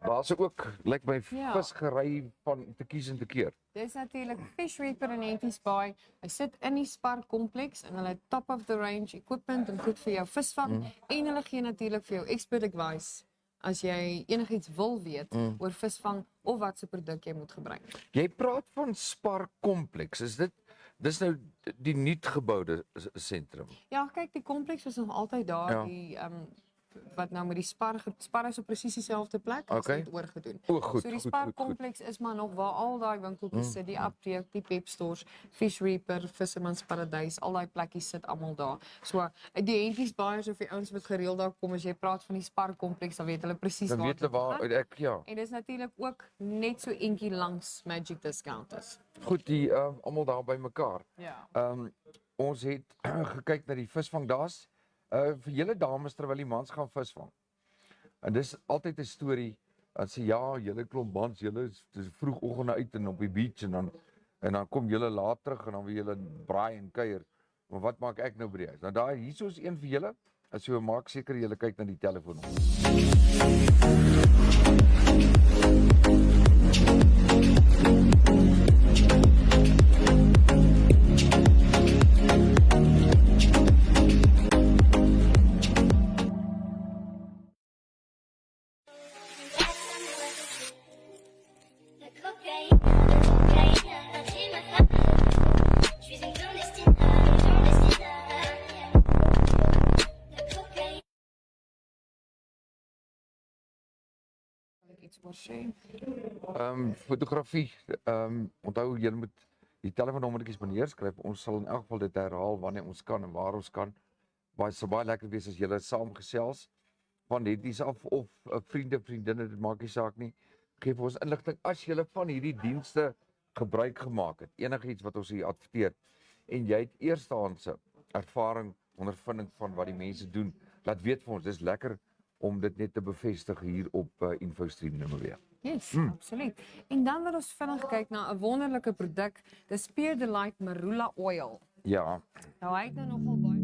Daar's ook lyk my Ja. visgery van te kies en te keer. Dis natuurlik Fish Reaper in Henties Bay. Hy sit in die Spar kompleks en hulle het top of the range equipment en goed vir jou visvang en hulle gee natuurlik vir jou expert advice as jy enigiets wil weet oor visvang of wat se produk jy moet gebruik. Jy praat van Spar kompleks. Dis nou die nuutgeboude sentrum. Ja, kyk, die kompleks was nog altyd daar, Ja. die wat nou met die Spar is op presies dieselfde plek, is Okay. net oorgedoen. O, goed, So die goed, Spar goed, goed. kompleks is maar nog waar al daai winkeltjies sit, die apteek, die Pep stores, Fish Reaper, Vissermans Paradys, al daai plekkies sit almal daar. So die Henties Baaiers of die ouens wat gereeld daar kom, as jy praat van die Spar kompleks, dan weet hulle presies Dan waar weet hulle waar gaan. ek ja. En dis natuurlik ook net so entjie langs Magic Discount is. Goed, die almal daar by mekaar. Ja. Ons het gekyk na die visvang daar's vir julle dames terwyl die mans gaan visvang. En dis altyd 'n storie. Dan sê ja, julle klomp mans, julle is vroegoggend uit en op die beach en dan kom julle laat terug en dan wil julle braai en kuier. Maar wat maak ek nou by die huis? Nou daar hierso is een vir julle. So maak seker julle kyk na die telefoon. Iets oor sê. Fotografie. Onthou julle moet die telefoonnommertjies neerskryf. Ons sal in elk geval dit herhaal wanneer ons kan en waar ons kan. Baie sou baie lekker wees as julle saamgesels van hierdie af of vriende, vriendinne, dit maak nie saak nie. Geef ons inligting as julle van hierdie dienste gebruik gemaak het. Enigiets wat ons hier adverteer en jy het eerstehandse ervaring, ondervinding van wat die mense doen. Laat weet vir ons, dis lekker om dit net te bevestig hier op InfoStream Namibia. Yes, absoluut. En dan wil ons vinnig kyk na 'n wonderlike produk, dis Spear Delight Marula Oil. Ja, Nou hy het nou nogal baie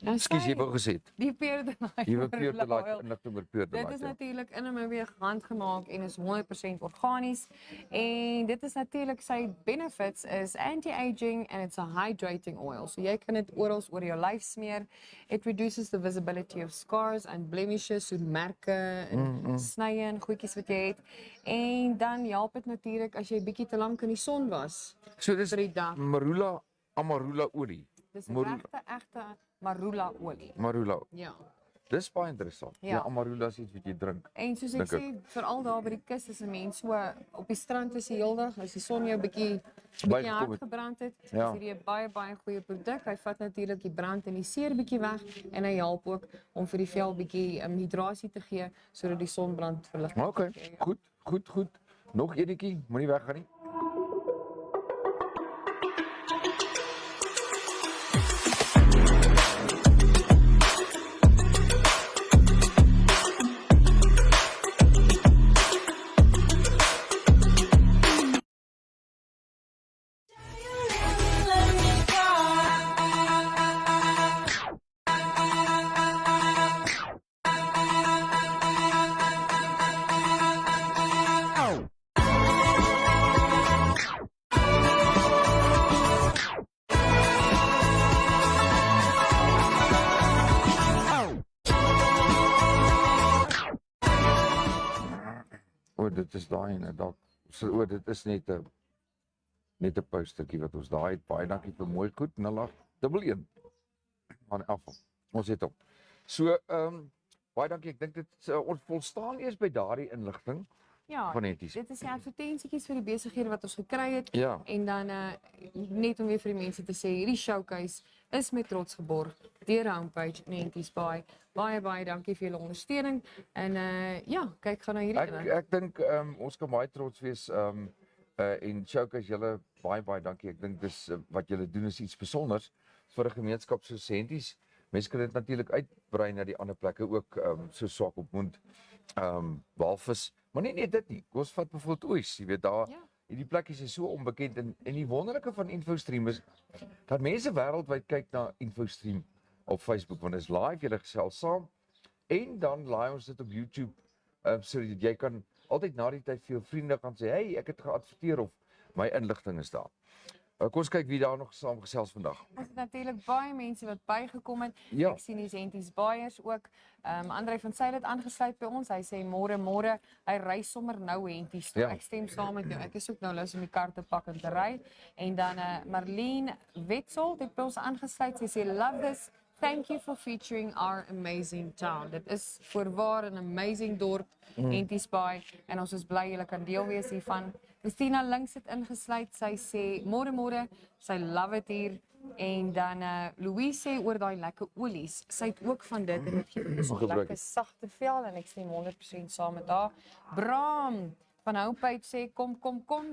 ekskuus, jy wou gesê het. die Spear Delight Jy wil Pure Marula Delight Oil. inligting oor Pure Dit is Delight. Ja. natuurlik in Namibia handgemaak en is 100% organies. En dit is natuurlik sy benefits is anti-aging and it's a hydrating oil. So jy kan dit oral oor jou lyf smeer. It reduces the visibility of scars and blemishes, so merke en snye en goedjies wat jy het. En dan help dit natuurlik as jy bietjie te lank in die son was So dis vir die dag. Marula Amarula olie. Dis Marula. egte marula olie. Marula. Ja. Dis baie interessant. Ja. Ja, Amarula is iets wat jy drink. En soos ek Dink sê, veral daar by die kus is 'n mens so op die strand is die hele dag, as die son jou bietjie Bygekom hard het. gebrand het, Ja. is hierdie 'n baie goeie produk. Hy vat natuurlik die brand en die seer bietjie weg en hy help ook om vir die vel bietjie hidrasie te gee sodat die sonbrand verlig. Okay, goed. Nog enetjie, moenie weggaan nie. O, dit is daai en dalk so dit is net 'n postertjie wat ons daai het. Baie dankie vir mooi goed. 0811 aan afval. Ons het op. So baie dankie. Ek dink dit ons volstaan eers by daardie inligting Ja, van netjies. dit is die advertensietjies vir die besighede wat ons gekry het. Ja. En dan net om weer vir die mense te sê, hierdie showcase is met trots geborg deur die homepage Henties Bay. Baie dankie vir julle ondersteuning. En ja, kyk gaan na hierdie Ek dink ons kan baie trots wees en showcase julle baie dankie. Ek dink dis wat julle doen is iets spesiaals vir 'n gemeenskap soos Henties mense kan dit natuurlik uitbrei na die ander plekke ook, so Swakopmund, walvis, maar nie net dit nie. Kom ons vat byvoorbeeld oes, jy weet daar, Ja. hierdie plekkies is so onbekend en die wonderlike van InfoStream is dat mense wêreldwyd kyk na InfoStream op Facebook, want dit is live, julle gesels saam en dan laai ons dit op YouTube, sodat jy kan altyd na die tyd vir jou vriende kan sê, hey, ek het geadverteer of my inligting is daar. Kom ons kyk wie daar nog saam gesels vandag. Ons het natuurlik baie mense wat bygekom het. Ja. Ek sien die Henties Baiers ook. Andrei van Sail het aangesluit by ons. Hy sê môre, hy ry sommer nou Henties toe. Ja. Ek stem saam met jou. Ek is ook nou lus om die kar te pak en te ry. En dan Marlene Wetzel het by ons aangesluit. Sy sê love this. Thank you for featuring our amazing town. Dit is voorwaar 'n amazing dorp, Henties Baai, en ons is bly julle kan deel wees hiervan. Christina links het ingesluit. Sy sê môre, sy love it hier. En dan Louise sê oor daai lekker olies. Sy het ook van dit en dit gee vir ons 'n lekker sagte vel en ek stem 100% saam met haar. Bram van Homepage sê kom,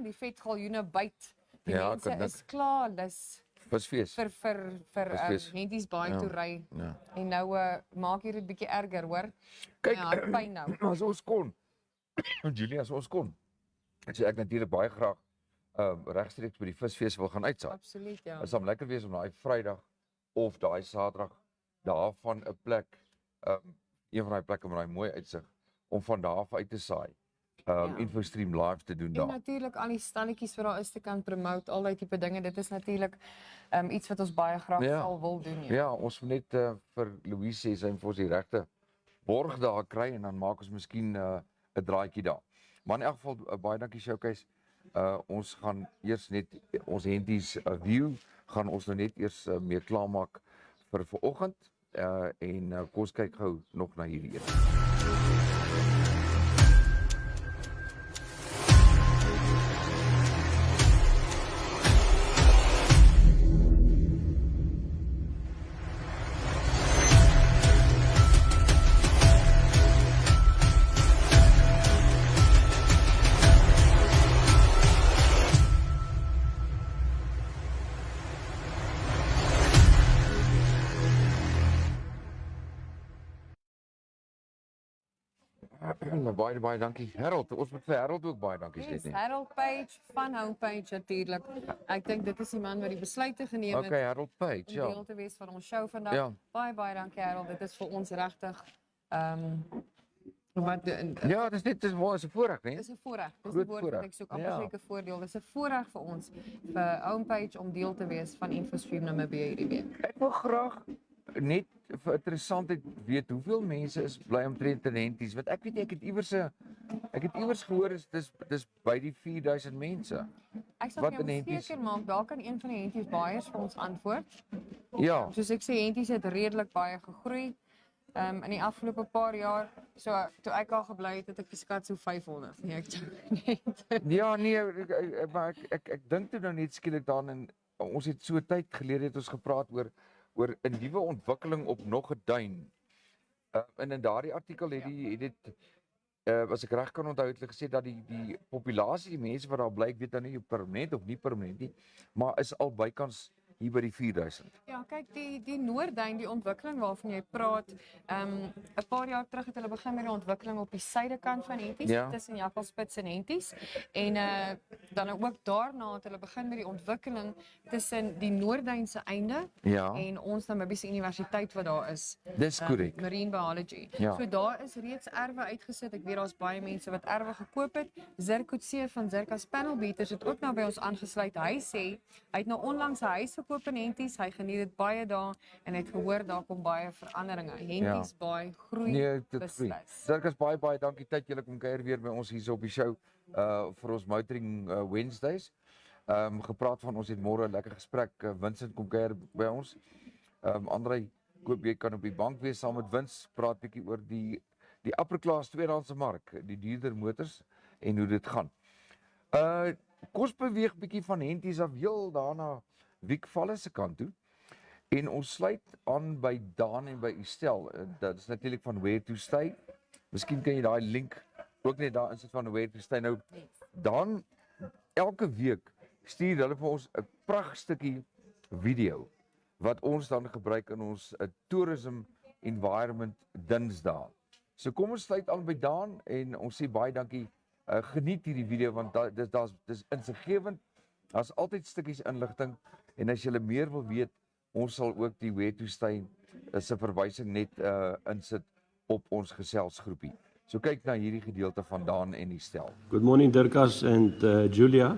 die vetgaljoene byt. Die Ja, mense ek dink. is klaar lus Visfees. vir Visfees. Henties Baai toe ry. Ja. En nou maak hier dit bietjie erger, hoor. Kyk, Ja, pyn nou. as ons kon, Julie, as ons kon, sê ek natuurlik baie graag regstreeks by die visfees wil gaan uitsaai. Absoluut, ja. Dit sal lekker wees om daai Vrydag of daai Saterdag daarvan 'n plek, een van daai plekke met daai mooi uitsig, om van daar af uit te saai. Ja. InfoStream live te doen En daar. natuurlik al die stalletjies wat daar is te kan promote, al daai tipe dinge. Dit is natuurlik iets wat ons baie graag sal wil doen. Ja. Ja, ons moet net vir Louise sê sy moet vir ons die regte borg daar kry en dan maak ons miskien 'n draaitjie daar. Maar in elk geval baie dankie Showcase. Ons gaan eers net ons Henties view gaan ons nou net eers mee klaarmaak vir vanoggend en kom ons kyk gou nog na hierdie een. Baie dankie. Harold, ons moet vir Harold ook baie dankie sê. Yes, Harold Page van Homepage natuurlik. Ek dink dit is die man wat die besluite geneem het. Okay, Harold Page, om ja. deel te wees van ons show vandag. Ja. Baie dankie Harold. Dit is vir ons regtig wat Ja, dis net dis 'n voorreg, né? dis 'n voorreg. Dis 'n Groot woord wat voorreg. ek soek, Ja. absoluut 'n voordeel. Dis 'n voorreg vir ons vir Homepage om deel te wees van InfoStream Namibia hierdie week. Ek wil graag net vir interessantheid weet hoeveel mense is bly omtrent in Henties, want ek weet nie, ek het iewers gehoor dis by die 4000 mense. Ek sal Wat vir in jou Henties? seker maak, daar kan een van die Henties Baiers vir ons antwoord. Ja. Soos ek sê, Henties het redelik baie gegroei. In die afgelope paar jaar, so toe ek al gebly het, het ek geskat so 500. Nee, ek Ja, nee, maar ek dink toe nou net skielik daarin en ons het so tyd gelede het ons gepraat oor 'n nuwe ontwikkeling op nog 'n duin. En in daardie artikel het dit as ek reg kan onthou het hulle gesê dat die populasie, die mense wat daar bly, ek weet nou nie permanent of nie permanent nie, maar is al bykans hier by die 4000. Ja, kyk, die Noordduin, die ontwikkeling waarvan jy praat, 'n paar jaar terug het hulle begin met die ontwikkeling op die suidekant van Henties, Ja. tussen Jakkalspits en Henties. En dan ook daarna het hulle begin met die ontwikkeling tussen die Noordduin se einde Ja. en ons Namibiese Universiteit wat daar is. Dis korrek. Marine Biology. Ja. So daar is reeds erwe uitgesit. Ek weet daar's baie mense wat erwe gekoop het. Zirkutse van Zirkas Panel Beaters het ook nou by ons aangesluit. Hy sê hy het nou onlangs 'n huis gekoop in Henties. Hy geniet dit baie daar en het gehoor daar kom baie veranderinge. Henties baie groei. Nee, dit groei. beslis. Dirk, baie dankie dat julle kom kuier weer by ons hier op die show vir ons Motoring Wednesdays. Gepraat van ons het môre 'n lekker gesprek. Vincent kom kuier by ons. Andrei, koop jy kan op die bank wees saam met Wins, praat bietjie oor die upper class tweedehandse mark, die duurder motors en hoe dit gaan. Kom ons beweeg bietjie van Henties af heel daarna Wiekvalle se kant toe. En ons sluit aan by Daan en by Estel. Dit is natuurlik van Where to Stay. Miskien kan jy daai link ook net daar insit van Where to Stay. Nou dan elke week stuur hulle vir ons 'n pragtig stukkie video wat ons dan gebruik in ons tourism environment Dinsdae. So kom ons sluit aan by Daan en ons sê baie dankie. Geniet hierdie video want dis insiggewend. Daar's altyd stukkies inligting en as jy meer wil weet, ons sal ook die Where to Stay se verwysing net insit op ons geselsgroepie. So kyk na hierdie gedeelte van Daan en die stel. Good morning, Dirkas and Julia.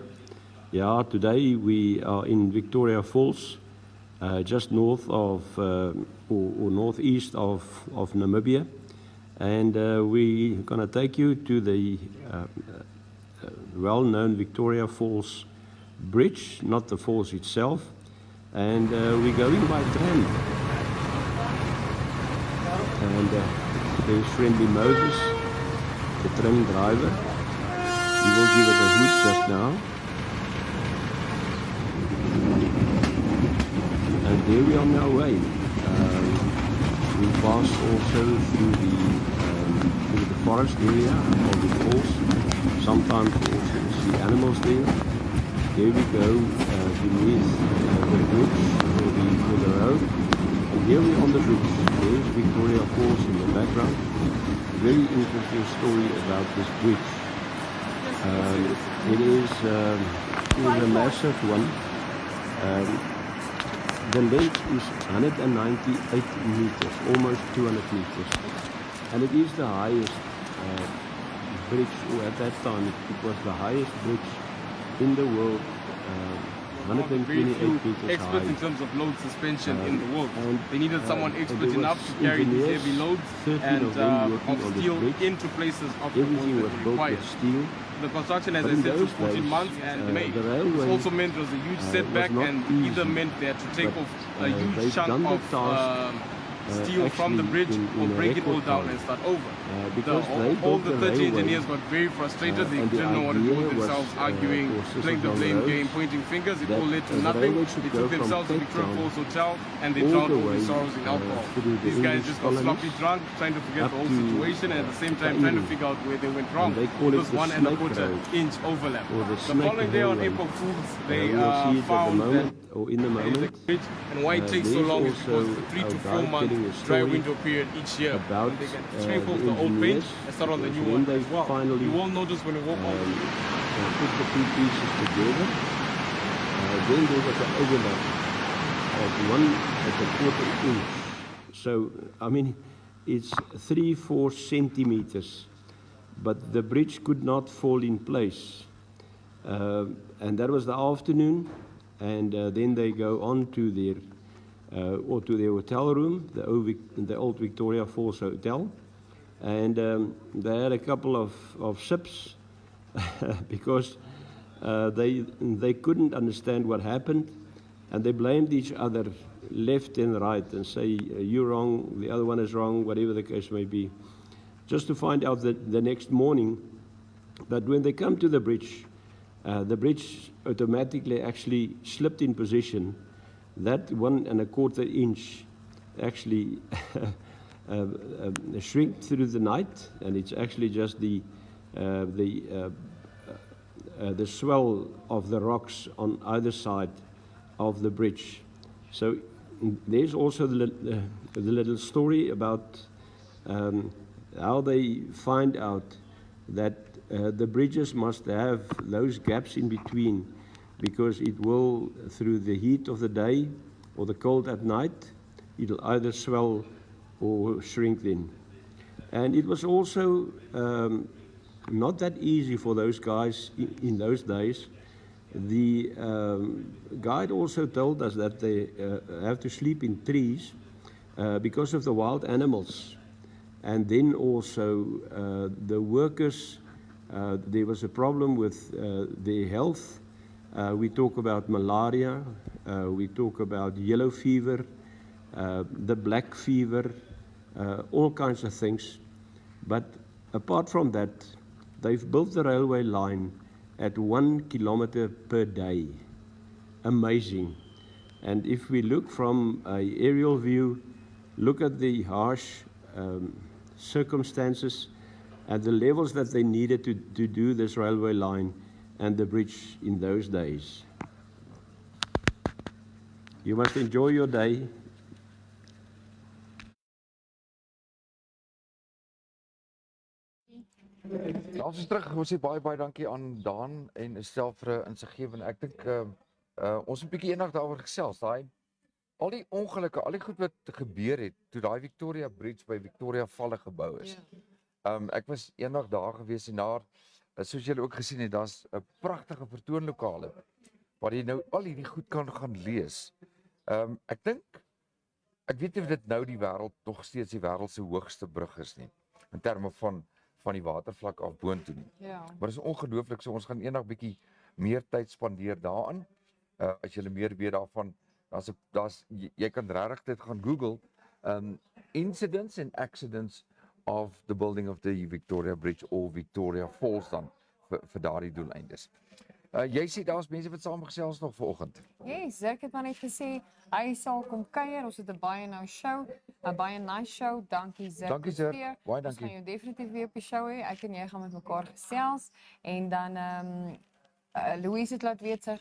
Yeah, today we are in Victoria Falls, just north of or northeast of Namibia, and we're going to take you to the well-known Victoria Falls bridge, not the falls itself, and we're going by tram. And there's friendly Moses, the tram driver. He will give it a hoot just now. And there we are on our way. We pass also through the forest area of the falls. Sometimes we also see animals there. Here we go beneath the bridge or the road. And here we are on the bridge. There's Victoria Falls in the background. Very interesting story about this bridge. It is a massive one. The length is 198 meters, almost 200 meters. And it is the highest bridge, or at that time it was the highest bridge in the world, 128 meters experts high. in terms of load suspension in the world. And, They needed someone expert there enough was to carry these engineers, heavy loads 13 and of them working of on this steel bridge. into places of the Everything world was that built required. with steel. The construction, as But I in said, took those 14 days, months and May. the railway, This also meant it was a huge setback was not and either easy. meant they had to take But, off a huge they've chunk done the of task, steel from the actually bridge in or a break it all record down time. and start over. Because they All built the the 30 railway, engineers got very frustrated. They and the didn't know what to do idea with themselves, was, arguing, for playing the Sisson blame Roads, game, pointing fingers. It that all led to the nothing. railway should They go took from themselves to Cape Victoria Town Falls Hotel and they all drowned the all way, their sorrows in alcohol. through the These guys English just got sloppy colonies, drunk, trying to forget up the whole to, situation and at the same time trying to figure out where they went wrong. they call it It was the 1 snake 1/4 road, inch overlap. or the The snake following day on railway. April Fools, they We will see it at the found that moment, or in the there is a moment. bridge, and why it takes so There's long is because also it's a 3 to a 4 guy month telling a dry story window period each year. about They can the scrape off the old paint engineers, and start on the new when one they as well. finally, You will notice when you walk on. put the two pieces together. Then there was an overlap of 1/4 inch. So, I mean, it's 3-4 centimeters, but the bridge could not fall in place. And that was the afternoon, and then they go on to their hotel room, the old Victoria Falls Hotel, and they had a couple of sips because they couldn't understand what happened, and they blamed each other left and right and say, you're wrong, the other one is wrong, whatever the case may be, just to find out that the next morning that when they come to the bridge automatically actually slipped in position. That 1 1/4 inch actually shrink through the night, and it's actually just the swell of the rocks on either side of the bridge. So there's also the little story about how they find out that the bridges must have those gaps in between, because it will, through the heat of the day or the cold at night, it'll either swell or shrink then. And it was also not that easy for those guys in those days. The guide also told us that they have to sleep in trees because of the wild animals. And then also the workers, there was a problem with their health. We talk about malaria, we talk about yellow fever, the black fever, all kinds of things. But apart from that, they've built the railway line at 1 kilometer per day. Amazing. And if we look from an aerial view, look at the harsh circumstances and the levels that they needed to do this railway line and the bridge in those days. You must enjoy your day. Ons is terug. Ons sê baie dankie aan Daan en Estel vir 'n insiggewende. Ek dink ons moet 'n bietjie eendag daaroor gesels. Al die ongelukke, al die goed wat gebeur het toe daai Victoria Bridge by Victoria Valle gebou is. Ek was eendag daar gewees en daar, soos julle ook gesien het, daar's 'n pragtige vertoonlokale waar jy nou al hierdie goed kan gaan lees. Ek weet nie of dit nou die wêreld nog steeds die wêreld se hoogste brug is nie, in terme van die watervlak af boontoe nie. Ja. Maar dit is ongelooflik, so ons gaan eendag bietjie meer tyd spandeer daaraan. As jy meer weet daarvan, jy kan regtig dit gaan Google, incidents and accidents of the building of the Victoria Bridge or Victoria Falls dan vir daardie doeleindes. Jy sê daar's mense wat saamgesels nog vanoggend. Yes, Zirk het maar net gesê hy sal kom kuier. Ons het 'n baie nou show, 'n baie nice show. Dankie Zirk. Dankie Zirk. Baie Ons dankie. gaan jou definitief weer op die show hê. Ek en jy gaan met mekaar gesels en dan Louise het laat weet sy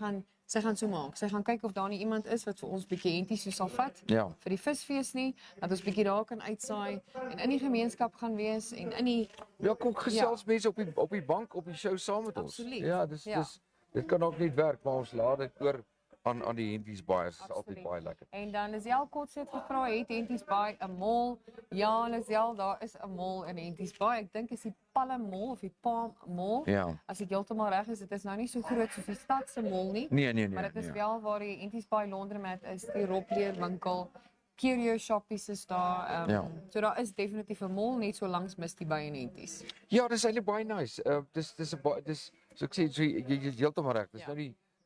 gaan so maak. Sy gaan kyk of daar nie iemand is wat vir ons bietjie hentjies so sal vat Ja. vir die visfees nie, dat ons bietjie daar kan uitsaai en in die gemeenskap gaan wees en in die Ja, kom gesels mense op die bank op die show saam met ons. Absoluut. Ja, Ja. dit kan ook niet werk, maar ons laat dit oor aan die Hentjies Baai. Dit is altyd baie lekker. En dan Lisel Kotse het gevra, het Hentjies Baai 'n mall? Ja, Lisel, daar is 'n mall in Hentjies Baai. Ek dink is die Palm Mall of die Palm Mall. Ja. As ek heeltemal reg is, dit is nou nie so groot soos die stad se mall nie. Nee. Maar dit is wel waar die Hentjies Baai laundromat is, die Robleer winkel, curio shoppies is daar. Ja. So daar is definitief 'n mall net so langs Misty Bay en Hentjies. Ja, dis eintlik baie nice. Dis so ek sê so jy is heeltemal reg.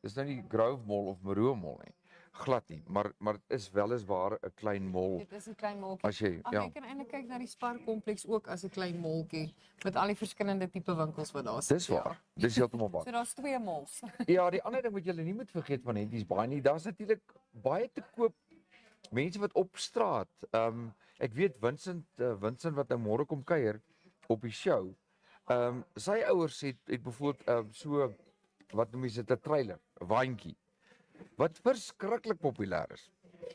Dis nou nie Grove Mall of Maroo Mall nie. Glad nie, maar dit is weliswaar 'n klein mall. Dit is 'n klein malltjie. As jy Jy kan eintlik kyk na die Spar kompleks ook as 'n klein malltjie met al die verskillende tipe winkels wat daar is. Dis waar. Dis heeltemal waar. So daar's 2 malls. Ja, die ander ding wat julle nie moet vergeet van Hentjies Baai nie, daar's natuurlik baie te koop mense wat op straat. Ek weet Vincent wat nou môre kom kuier op die show. Sy ouers het byvoorbeeld so wat noem jy dit 'n trailer, 'n waantjie wat verskriklik populêr is.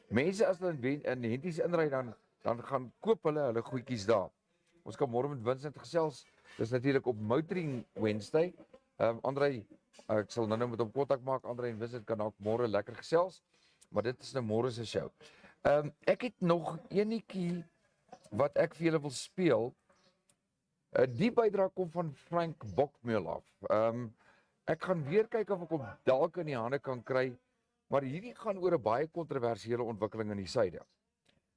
Mense as hulle in Hentjies inry dan gaan koop hulle goedjies daar. Ons kan môre met Vincent gesels. Dis natuurlik op Motoring Wednesday. Andrei, ek sal nou met hom kontak maak. Andrei en Vincent kan dalk môre lekker gesels, maar dit is nou môre se show. Ek het nog enetjie wat ek vir julle wil speel. Die bydra kom van Frank Bokmeel af. Ek gaan weer kyk of ek hom dalk in die hande kan kry, maar hierdie gaan oor 'n baie kontroversiële ontwikkeling in die suide.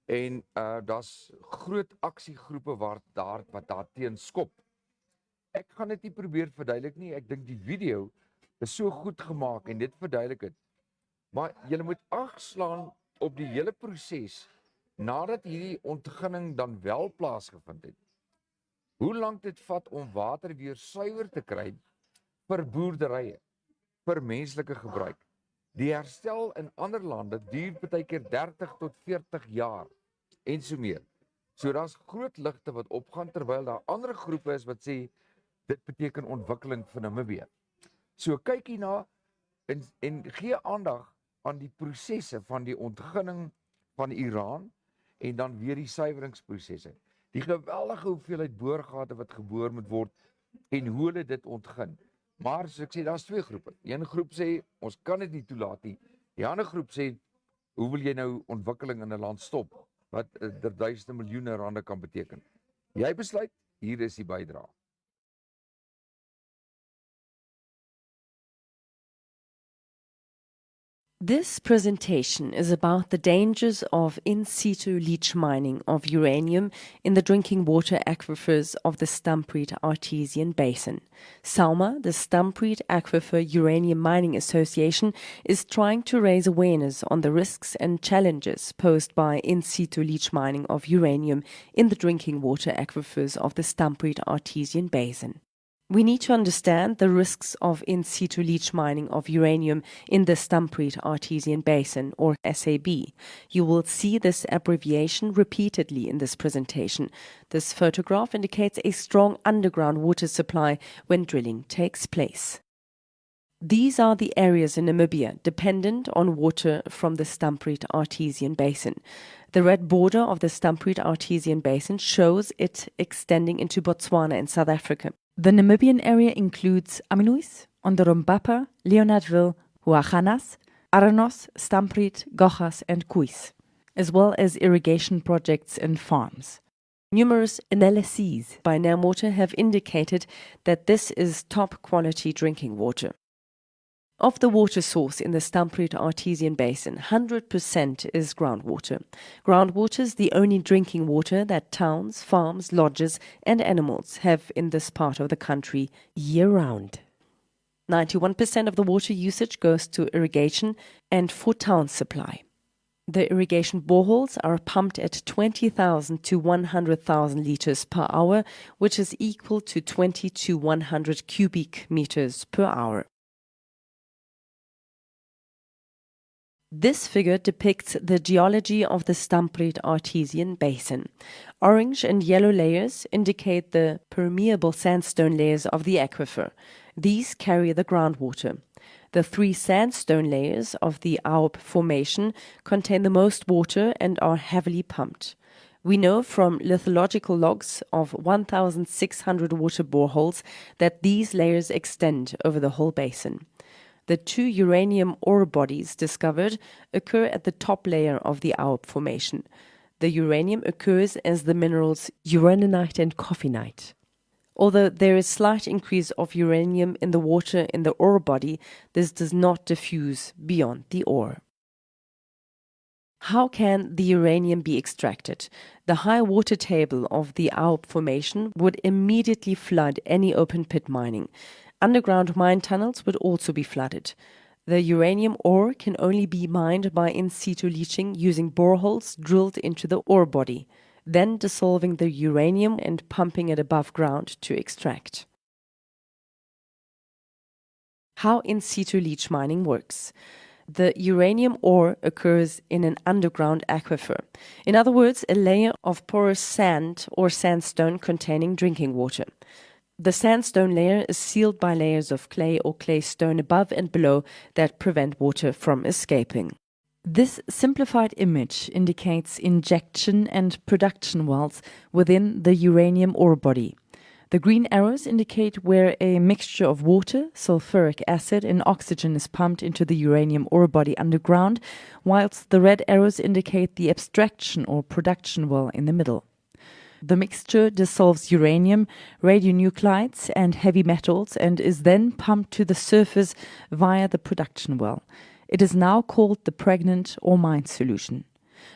En daar's groot aksiegroepe wat daar teen skop. Ek gaan dit nie probeer verduidelik nie. Ek dink die video is so goed gemaak en dit verduidelik dit. Maar jy moet agslaan op die hele proses nadat hierdie ontginning dan wel plaasgevind het. Hoe lank dit vat om water weer suiwer te kry vir boerderye, vir menslike gebruik. Die herstel in ander lande duur partykeer 30 tot 40 jaar en so meer. So daar's groot ligte wat opgaan terwyl daar ander groepe is wat sê dit beteken ontwikkeling vir Namibië. So kyk hierna en gee aandag aan die prosesse van die ontginning van Iran en dan weer die suiweringsprosesse. Die geweldige hoeveelheid boorgate wat geboor moet word en hoe hulle dit ontgin. Maar soos ek sê, daar's 2 groepe. Een groep sê ons kan dit nie toelaat nie. Die ander groep sê hoe wil jy nou ontwikkeling in 'n land stop wat duisende miljoene rande kan beteken. Jy besluit, hier is die bydrae. This presentation is about the dangers of in situ leach mining of uranium in the drinking water aquifers of the Stampriet Artesian Basin. SALMA, the Stampriet Aquifer Uranium Mining Association, is trying to raise awareness on the risks and challenges posed by in situ leach mining of uranium in the drinking water aquifers of the Stampriet Artesian Basin. We need to understand the risks of in situ leach mining of uranium in the Stampriet Artesian Basin, or SAB. You will see this abbreviation repeatedly in this presentation. This photograph indicates a strong underground water supply when drilling takes place. These are the areas in Namibia dependent on water from the Stampriet Artesian Basin. The red border of the Stampriet Artesian Basin shows it extending into Botswana in South Africa. The Namibian area includes Aminois, Onderombapa, Leonardville, Huachanas, Aranos, Stampriet, Gochas and Kuis, as well as irrigation projects and farms. Numerous analyses by NamWater have indicated that this is top quality drinking water. Of the water source in the Stampriet Artesian Basin, 100% is groundwater. Groundwater is the only drinking water that towns, farms, lodges and animals have in this part of the country year-round. 91% of the water usage goes to irrigation and for town supply. The irrigation boreholes are pumped at 20,000 to 100,000 liters per hour, which is equal to 20 to 100 cubic meters per hour. This figure depicts the geology of the Stampriet Artesian Basin. Orange and yellow layers indicate the permeable sandstone layers of the aquifer. These carry the groundwater. The three sandstone layers of the Aub Formation contain the most water and are heavily pumped. We know from lithological logs of 1,600 water boreholes that these layers extend over the whole basin. The two uranium ore bodies discovered occur at the top layer of the Aub Formation. The uranium occurs as the minerals uraninite and coffinite. Although there is slight increase of uranium in the water in the ore body, this does not diffuse beyond the ore. How can the uranium be extracted? The high water table of the Aub Formation would immediately flood any open pit mining. Underground mine tunnels would also be flooded. The uranium ore can only be mined by in situ leaching using boreholes drilled into the ore body, then dissolving the uranium and pumping it above ground to extract. How in situ leach mining works. The uranium ore occurs in an underground aquifer. In other words, a layer of porous sand or sandstone containing drinking water. The sandstone layer is sealed by layers of clay or clay stone above and below that prevent water from escaping. This simplified image indicates injection and production wells within the uranium ore body. The green arrows indicate where a mixture of water, sulfuric acid and oxygen is pumped into the uranium ore body underground, whilst the red arrows indicate the abstraction or production well in the middle. The mixture dissolves uranium, radionuclides and heavy metals and is then pumped to the surface via the production well. It is now called the pregnant or mine solution.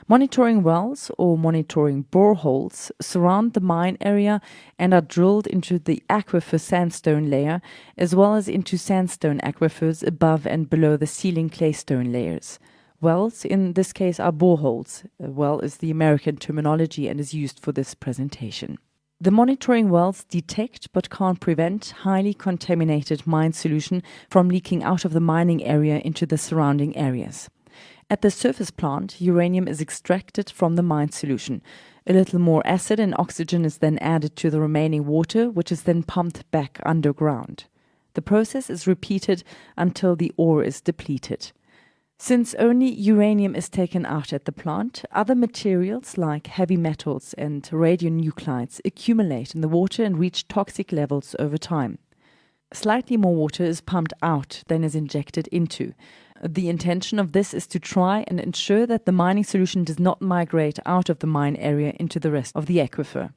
Monitoring wells or monitoring boreholes surround the mine area and are drilled into the aquifer sandstone layer as well as into sandstone aquifers above and below the sealing claystone layers. Wells, in this case, are boreholes. A well is the American terminology and is used for this presentation. The monitoring wells detect but can't prevent highly contaminated mine solution from leaking out of the mining area into the surrounding areas. At the surface plant, uranium is extracted from the mine solution. A little more acid and oxygen is then added to the remaining water, which is then pumped back underground. The process is repeated until the ore is depleted. Since only uranium is taken out at the plant, other materials like heavy metals and radionuclides accumulate in the water and reach toxic levels over time. Slightly more water is pumped out than is injected into. The intention of this is to try and ensure that the mining solution does not migrate out of the mine area into the rest of the aquifer.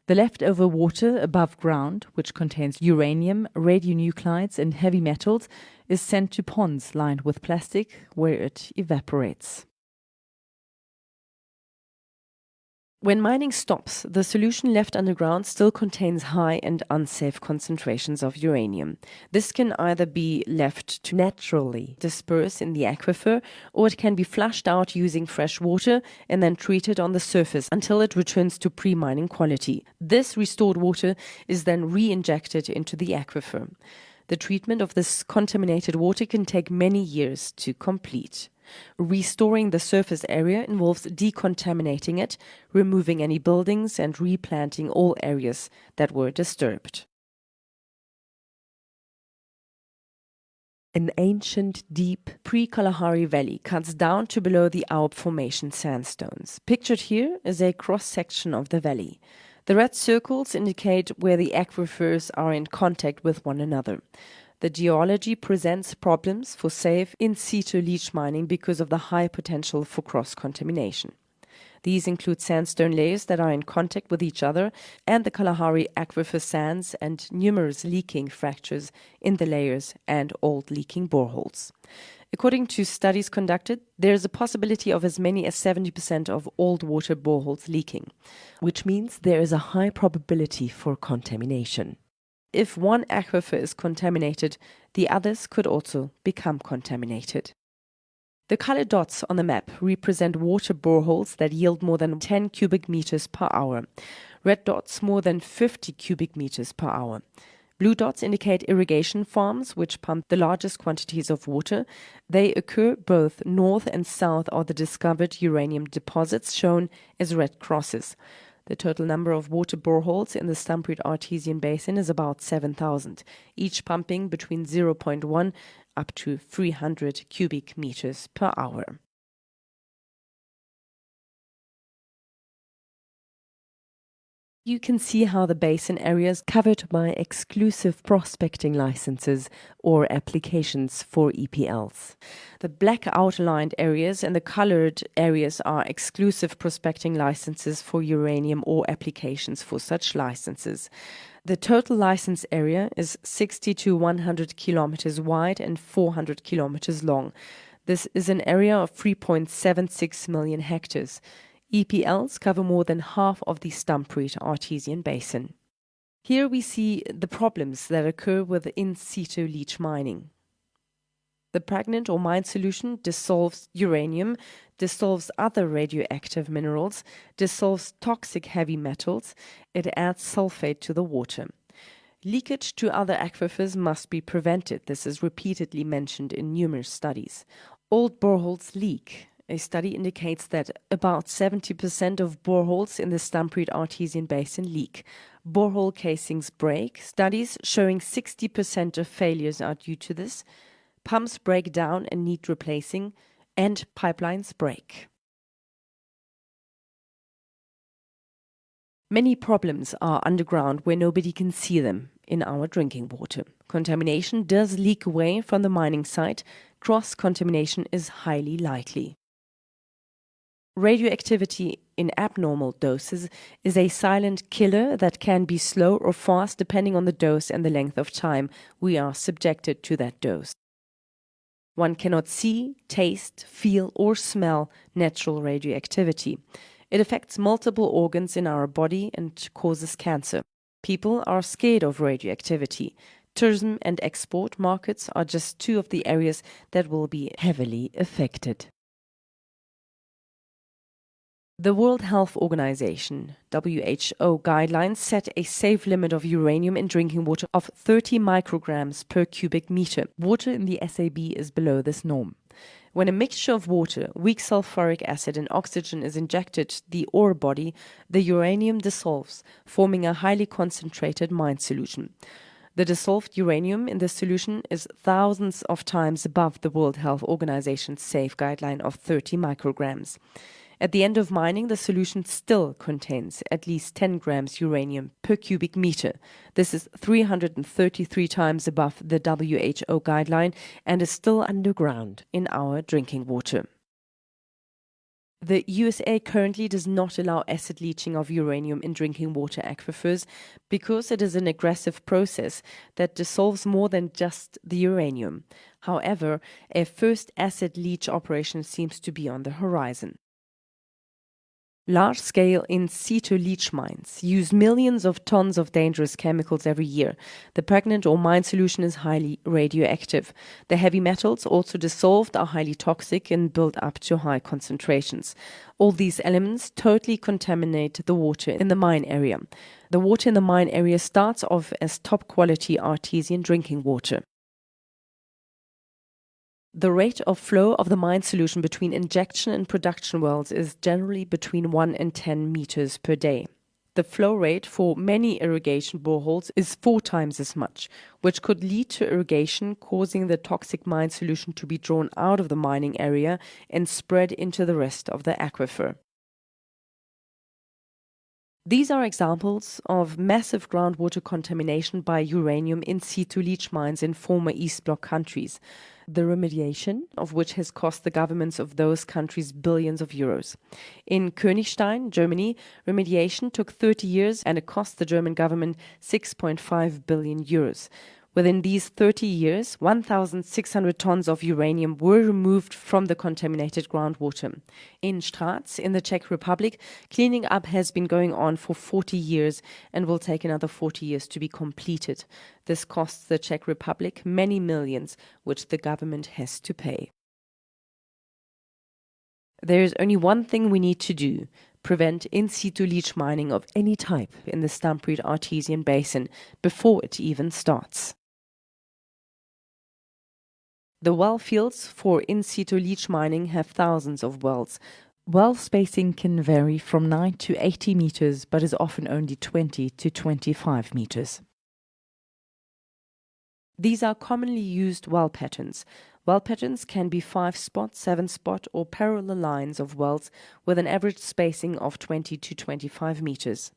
The leftover water above ground, which contains uranium, radionuclides and heavy metals, is sent to ponds lined with plastic where it evaporates. When mining stops, the solution left underground still contains high and unsafe concentrations of uranium. This can either be left to naturally disperse in the aquifer, or it can be flushed out using fresh water and then treated on the surface until it returns to pre-mining quality. This restored water is then re-injected into the aquifer. The treatment of this contaminated water can take many years to complete. Restoring the surface area involves decontaminating it, removing any buildings, and replanting all areas that were disturbed. An ancient, deep, pre-Kalahari valley cuts down to below the Aub Formation sandstones. Pictured here is a cross-section of the valley. The red circles indicate where the aquifers are in contact with one another. The geology presents problems for safe in situ leach mining because of the high potential for cross-contamination. These include sandstone layers that are in contact with each other and the Kalahari aquifer sands and numerous leaking fractures in the layers and old leaking boreholes. According to studies conducted, there is a possibility of as many as 70% of old water boreholes leaking, which means there is a high probability for contamination. If one aquifer is contaminated, the others could also become contaminated. The colored dots on the map represent water boreholes that yield more than 10 cubic meters per hour. Red dots more than 50 cubic meters per hour. Blue dots indicate irrigation farms which pump the largest quantities of water. They occur both north and south of the discovered uranium deposits shown as red crosses. The total number of water boreholes in the Stampriet Artesian Basin is about 7,000, each pumping between 0.1 up to 300 cubic meters per hour. You can see how the basin area is covered by exclusive prospecting licenses or applications for EPLs. The black outlined areas and the colored areas are exclusive prospecting licenses for uranium or applications for such licenses. The total license area is 60 to 100 kilometers wide and 400 kilometers long. This is an area of 3.76 million hectares. EPLs cover more than half of the Stampriet Artesian Basin. Here we see the problems that occur with in situ leach mining. The pregnant or mine solution dissolves uranium, dissolves other radioactive minerals, dissolves toxic heavy metals, it adds sulfate to the water. Leakage to other aquifers must be prevented. This is repeatedly mentioned in numerous studies. Old boreholes leak. A study indicates that about 70% of boreholes in the Stampriet Artesian Basin leak. Borehole casings break. Studies showing 60% of failures are due to this. Pumps break down and need replacing, and pipelines break. Many problems are underground where nobody can see them in our drinking water. Contamination does leak away from the mining site. Cross-contamination is highly likely. Radioactivity in abnormal doses is a silent killer that can be slow or fast depending on the dose and the length of time we are subjected to that dose. One cannot see, taste, feel, or smell natural radioactivity. It affects multiple organs in our body and causes cancer. People are scared of radioactivity. Tourism and export markets are just two of the areas that will be heavily affected. The World Health Organization, WHO, guidelines set a safe limit of uranium in drinking water of 30 micrograms per cubic meter. Water in the SAB is below this norm. When a mixture of water, weak sulfuric acid, and oxygen is injected to the ore body, the uranium dissolves, forming a highly concentrated mine solution. The dissolved uranium in this solution is thousands of times above the World Health Organization's safe guideline of 30 micrograms. At the end of mining, the solution still contains at least 10 grams uranium per cubic meter. This is 333 times above the WHO guideline and is still underground in our drinking water. The USA currently does not allow acid leaching of uranium in drinking water aquifers because it is an aggressive process that dissolves more than just the uranium. However, a first acid leach operation seems to be on the horizon. Large-scale in situ leach mines use millions of tons of dangerous chemicals every year. The pregnant or mine solution is highly radioactive. The heavy metals also dissolved are highly toxic and build up to high concentrations. All these elements totally contaminate the water in the mine area. The water in the mine area starts off as top-quality artesian drinking water. The rate of flow of the mine solution between injection and production wells is generally between 1 and 10 meters per day. The flow rate for many irrigation boreholes is 4 times as much, which could lead to irrigation causing the toxic mine solution to be drawn out of the mining area and spread into the rest of the aquifer. These are examples of massive groundwater contamination by uranium in situ leach mines in former East Bloc countries, the remediation of which has cost the governments of those countries billions of euros. In Königstein, Germany, remediation took 30 years and it cost the German government 6.5 billion euros. Within these 30 years, 1,600 tons of uranium were removed from the contaminated groundwater. In Straz, in the Czech Republic, cleaning up has been going on for 40 years and will take another 40 years to be completed. This costs the Czech Republic many millions, which the government has to pay. There is only one thing we need to do: prevent in situ leach mining of any type in the Stampriet Artesian Basin before it even starts. The well fields for in situ leach mining have thousands of wells. Well spacing can vary from 9 to 80 meters, but is often only 20 to 25 meters. These are commonly used well patterns. Well patterns can be 5-spot, 7-spot, or parallel lines of wells with an average spacing of 20 to 25 meters.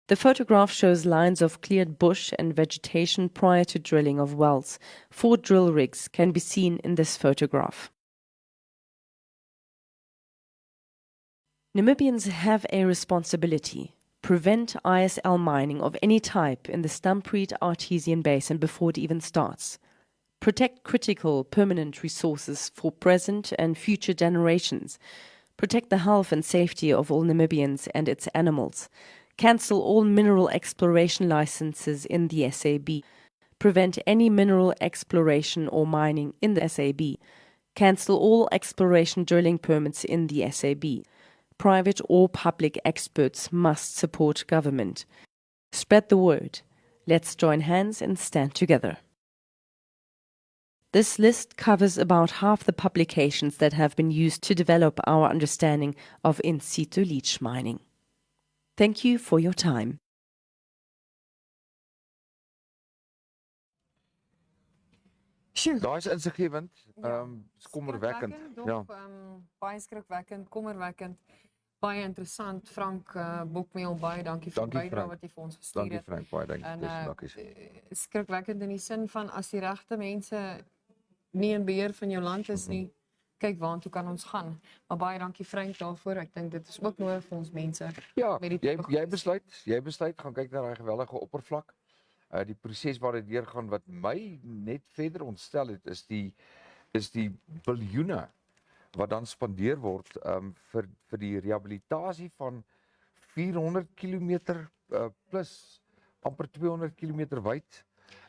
The photograph shows lines of cleared bush and vegetation prior to drilling of wells. 4 drill rigs can be seen in this photograph. Namibians have a responsibility: prevent ISL mining of any type in the Stampriet Artesian Basin before it even starts. Protect critical permanent resources for present and future generations. Protect the health and safety of all Namibians and its animals. Cancel all mineral exploration licenses in the SAB. Prevent any mineral exploration or mining in the SAB. Cancel all exploration drilling permits in the SAB. Private or public experts must support government. Spread the word. Let's join hands and stand together. This list covers about half the publications that have been used to develop our understanding of in situ leach mining. Thank you for your time. Sjoe. Daai is insiggewend, Ja, skommerwekkend. skrikwekkend, Ja. baie skrikwekkend, kommerwekkend, baie interessant. Frank Bokmeel, baie dankie vir die Dankie, bydrae Frank. wat jy vir ons gestuur Dankie het. Frank, baie dankie. En Dis dankies. skrikwekkend in die sin van as die regte mense nie in beheer van jou land is nie, kyk waartoe kan ons gaan. Maar baie dankie Frank daarvoor. Ek dink dit is ook nodig vir ons mense. Ja, met die jy tipe jy besluit gaan kyk na daai geweldige oppervlak. Die proses waar dit deurgaan wat my net verder ontstel het is die biljoene wat dan spandeer word vir die rehabilitasie van 400 km plus amper 200 km wyd.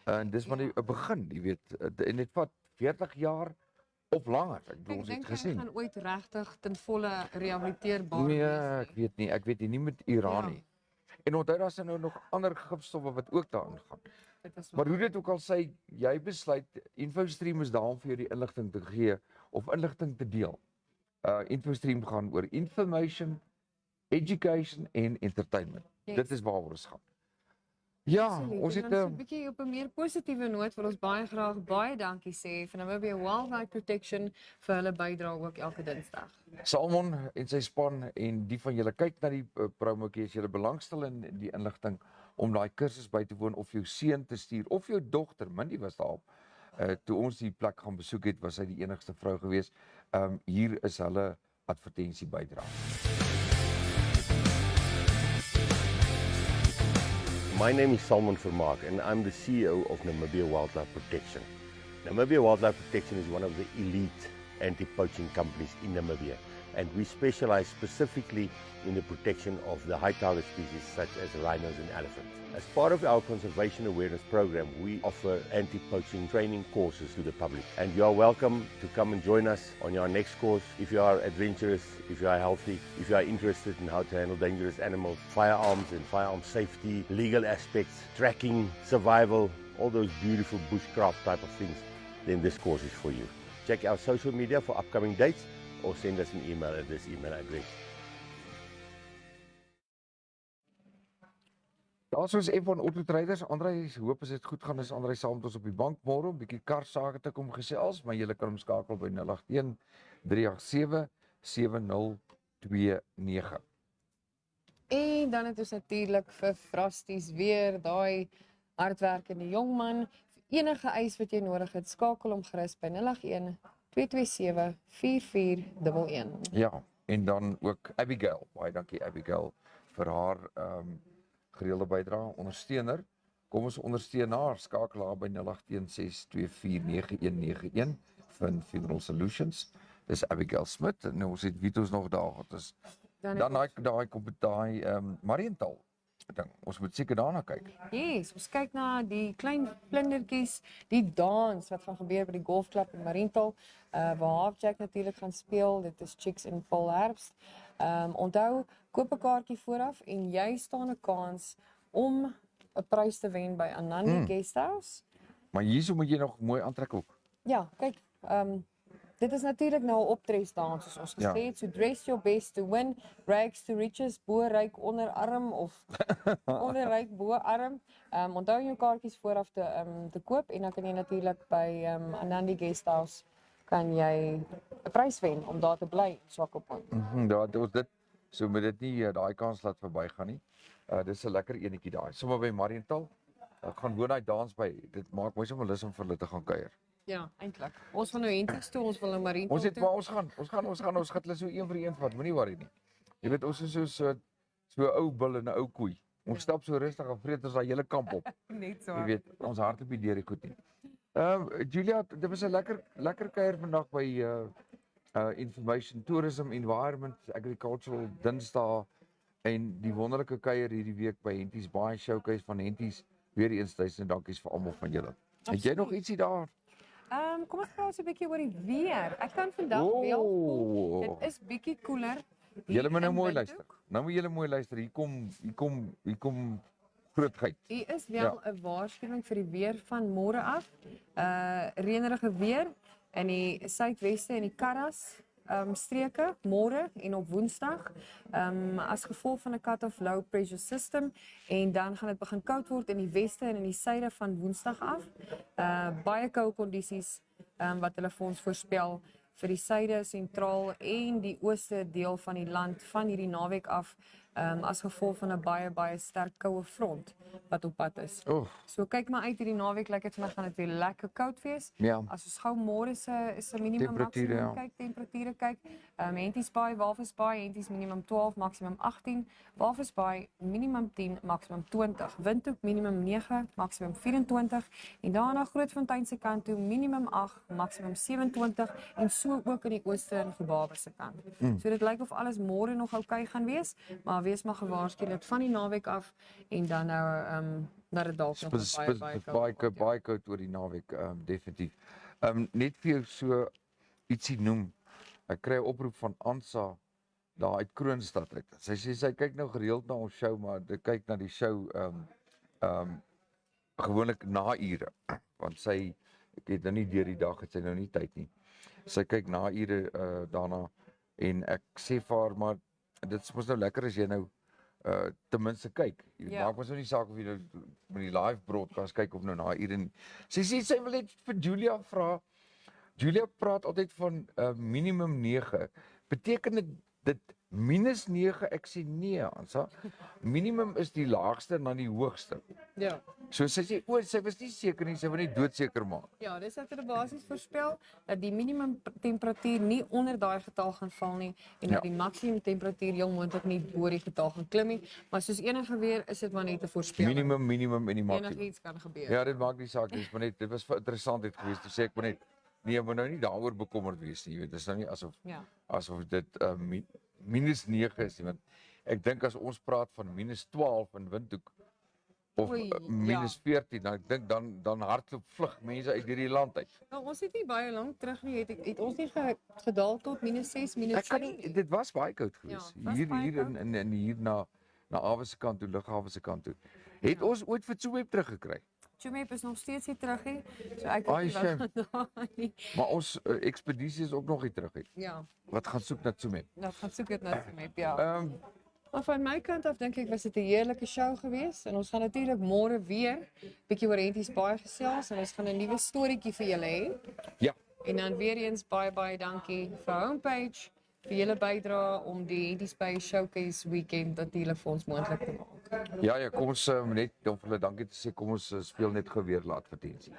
En dis maar 'n begin, jy weet. En dit vat 40 jaar of langer. Ek bedoel Ek ons het dink gesien. gaan ooit regtig ten volle rehabiliteerbaar Nee, wees. ek weet nie met Iran Ja. nie. En onthou daar's nou nog ander gifstowwe wat ook daarin gaan. Dit is Maar hoe dit ook al sê, jy besluit InfoStream is daar om vir jou die inligting te gee of inligting te deel. InfoStream gaan oor information, education en entertainment. Yes. Dit is waaroor ons gaan. Ja, Absoluut. ons En het dan so 'n bietjie op 'n meer positiewe noot wil ons baie graag baie dankie sê vir Namibia Wildlife Protection vir hulle bydrae ook elke Dinsdag. Salmon en sy span en die van julle kyk na die promotjie as julle belangstel in die inligting om daai kursus by te woon of jou seun te stuur of jou dogter, Mindy was daarop. Toe ons die plek gaan besoek het, was sy die enigste vrou gewees. Hier is hulle advertensie bydrae. My name is Salman Vermaak and I'm the CEO of Namibia Wildlife Protection. Namibia Wildlife Protection is one of the elite anti-poaching companies in Namibia, and we specialize specifically in the protection of the high target species such as rhinos and elephants. As part of our conservation awareness program, we offer anti-poaching training courses to the public, and you are welcome to come and join us on our next course if you are adventurous, if you are healthy, if you are interested in how to handle dangerous animals, firearms and firearm safety, legal aspects, tracking, survival, all those beautiful bushcraft type of things, then this course is for you. Check our social media for upcoming dates or send us an email at this email address. Daar's ons F1 autotraders. Andrei, hoop as dit goed gaan is Andrei saam met ons op die bank môre, 'n bietjie kar sake te kom gesels, maar jy kan hom skakel by 081 387 7029. En dan het ons natuurlik vir Frosties weer daai hardwerkende jongman. Enige eis wat jy nodig het, skakel hom gerus by 081 227 4411. Ja, en dan ook Abigail. Baie dankie Abigail vir haar gereelde bydrae, ondersteuner. Kom ons ondersteun haar, skakel haar by 0816249191 van Funeral Solutions. Dis Abigail Smit en ons het Vitos nog daar. Dit is dan daai kom daai Mariental ding. Ons moet seker daarna kyk. Yes, ons kyk na die klein vlindertjies, die dans wat gaan gebeur by die golfklub in Mariental, waar Halfjack natuurlik gaan speel. Dit is Chicks in vol herfst. Onthou, koop 'n kaartjie vooraf en jy staan 'n kans om 'n prys te wen by Anandi Guesthouse. Maar hierso moet jy nog mooi aantrek ook. Ja, kyk, dit is natuurlik nou 'n optresdans soos ons gesê het, so dress your best to win, rags to riches, bo ryk onderarm of onderryk bo arm. Onthou jou kaartjies vooraf te koop en dan kan jy natuurlik by Anandi Guesthouse kan jy 'n prys wen om daar te bly, Swakopmund. Ons dit so moet dit nie daai kans laat verbygaan nie. Dis 'n lekker enetjie daai. Sommige by Mariental. Ek gaan woon daai dans by. Dit maak my sommer lus om vir hulle te gaan kuier. Ja, eintlik. Ons van nou Henties toe, ons wil nou Mariental Ons het toe. maar ons gaan hulle so een vir een vat. Moenie worry nie. Jy weet ons is so 'n ou bil en 'n ou koei. Ons stap so rustig en vreet ons daai hele kamp op. Net so. Jy weet, ons hardloop nie deur die goed nie. Julia, dit was 'n lekker kuier vandag by Information Tourism Environment Agricultural Dinsdae en die wonderlike kuier hierdie week by Henties Baie Showcase van Henties. Weer eens duisend dankies vir almal van julle. Het jy nog ietsie daar? Kom ons praat 'n bietjie oor die weer. Ek kan vandag wel voel, dit is bietjie koeler. Julle moet nou mooi luister. Nou moet julle mooi luister. Hier kom grootheid. Hier is wel 'n waarskuwing vir die weer van môre af. Reënerige weer in die suidweste en die Karras streke môre en op Woensdag as gevolg van 'n cut-off low pressure system en dan gaan dit begin koud word in die weste en in die suide van Woensdag af. Baie koue kondisies wat hulle vir ons voorspel vir die suide, sentraal en die ooste deel van die land van hierdie naweek af as gevolg van 'n baie sterk koue front wat op pad is. So kyk maar uit hierdie naweek, lyk dit vir my gaan dit weer lekker koud wees. Ja. As ons gou môre se minimum maksimum kyk, temperature kyk, Henties Baai, Walvis Baai, Henties minimum 12, maksimum 18, Walvis Baai minimum 10, maksimum 20, Windhoek minimum 9, maksimum 24 en daarna Grootfontein se kant toe minimum 8, maksimum 27 en so ook in die ooste en Gebawe se kant. So dit lyk of alles môre nog oukei gaan wees, maar wees maar gewaarsku dat van die naweek af en dan nou dat dit dalk nog baie koud oor die naweek definitief. Net vir jou so ietsie noem. Ek kry 'n oproep van Ansa daar uit Kroonstad uit. Sy sê sy kyk nou gereeld na ons show, maar sy kyk na die show gewoonlik na ure, want sy ek het nou nie deur die dag het sy nou nie tyd nie. Sy kyk na ure daarna en ek sê vir haar maar dit is mos nou lekker as jy nou ten minste kyk. Jy maak mos nou nie saak of jy nou met die live broadcast kyk of nou na ure nie. Sy sê sy wil net vir Julia vra. Julia praat altyd van minimum 9. Beteken dit minus 9? Ek sê nee, Ansa. Minimum is die laagste en dan die hoogste. Ja. So sy sê sy was nie seker nie, sy wil net doodseker maak. Ja, dis het hulle basies voorspel dat die minimum temperatuur nie onder daai getal gaan val nie en dat die maksimum temperatuur heel moontlik nie bo die getal gaan klim nie, maar soos enige weer is dit maar net 'n voorspelling. Minimum en die maksimum. Enigiets kan gebeur. Ja, dit maak nie saak nie, maar net dit was interessant het geweest. Toe sê ek maar net nee, moet nou nie daaroor bekommerd wees nie. Jy weet, dit is nou nie asof dit minus 9 is nie, want ek dink as ons praat van minus 12 in Windhoek of minus 14, dan ek dink dan hardloop vlug mense uit hierdie land uit. Nou, ons het nie baie lank terug nie, het ons nie gedaal tot minus 6, minus 7. Ek kan nie, dit was baie koud geweest. Hier in hier na Awe se kant toe, Lughawe se kant toe. Het ons ooit vir Tsumeb teruggekry? Tsumeb is nog steeds nie terug nie. So ek weet nie wat daar nie. Maar ons ekspedisie is ook nog nie terug nie. Ja. Wat gaan soek na Tsumeb? Nou gaan soek dit na Tsumeb, ja. Maar van my kant af dink ek was dit 'n heerlike show geweest en ons gaan natuurlik môre weer bietjie oor Henties Baai gesels en ons gaan 'n nuwe storieetjie vir julle hê. Ja. En dan weer eens baie dankie vir homepage vir julle bydrae om die Henties Baai Showcase weekend natuurlik vir ons moontlik te maak. Ja, kom ons net om vir hulle dankie te sê. Kom ons speel net gou weer laat advertensie.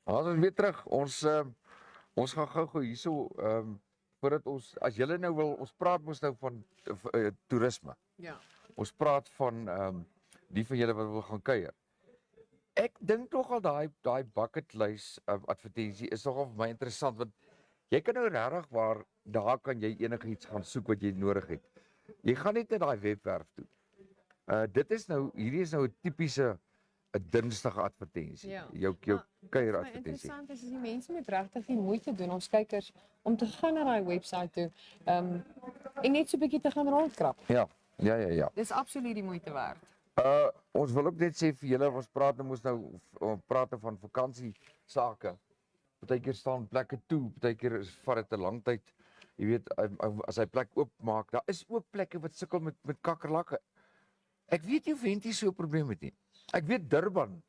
Ons is weer terug. Ons gaan gou hierso voordat ons as julle nou wil ons praat mos nou van toerisme. Ja. Ons praat van die van julle wat wil gaan kuier. Ek dink nogal daai bucket list advertensie is nogal vir my interessant want jy kan nou regtig waar daar kan jy enigiets gaan soek wat jy nodig het. Jy gaan net na daai webwerf toe. Hierdie is nou 'n tipiese 'n Dinsdag advertensie. Ja. Jou kuier advertensie. Interessant is die mense moet regtig die moeite doen ons kykers om te gaan na daai webwerf toe. En net so 'n bietjie te gaan rondkrap. Ja. Dis absoluut die moeite werd. Ons wil ook net sê vir julle ons praat van vakansie sake. Partykeer staan plekke toe, partykeer vat dit 'n lang tyd. Jy weet as hy plek oopmaak, daar is ook plekke wat sukkel met kakkerlakke. Ek weet nie of Henties so 'n probleem het nie. Ek weet Durban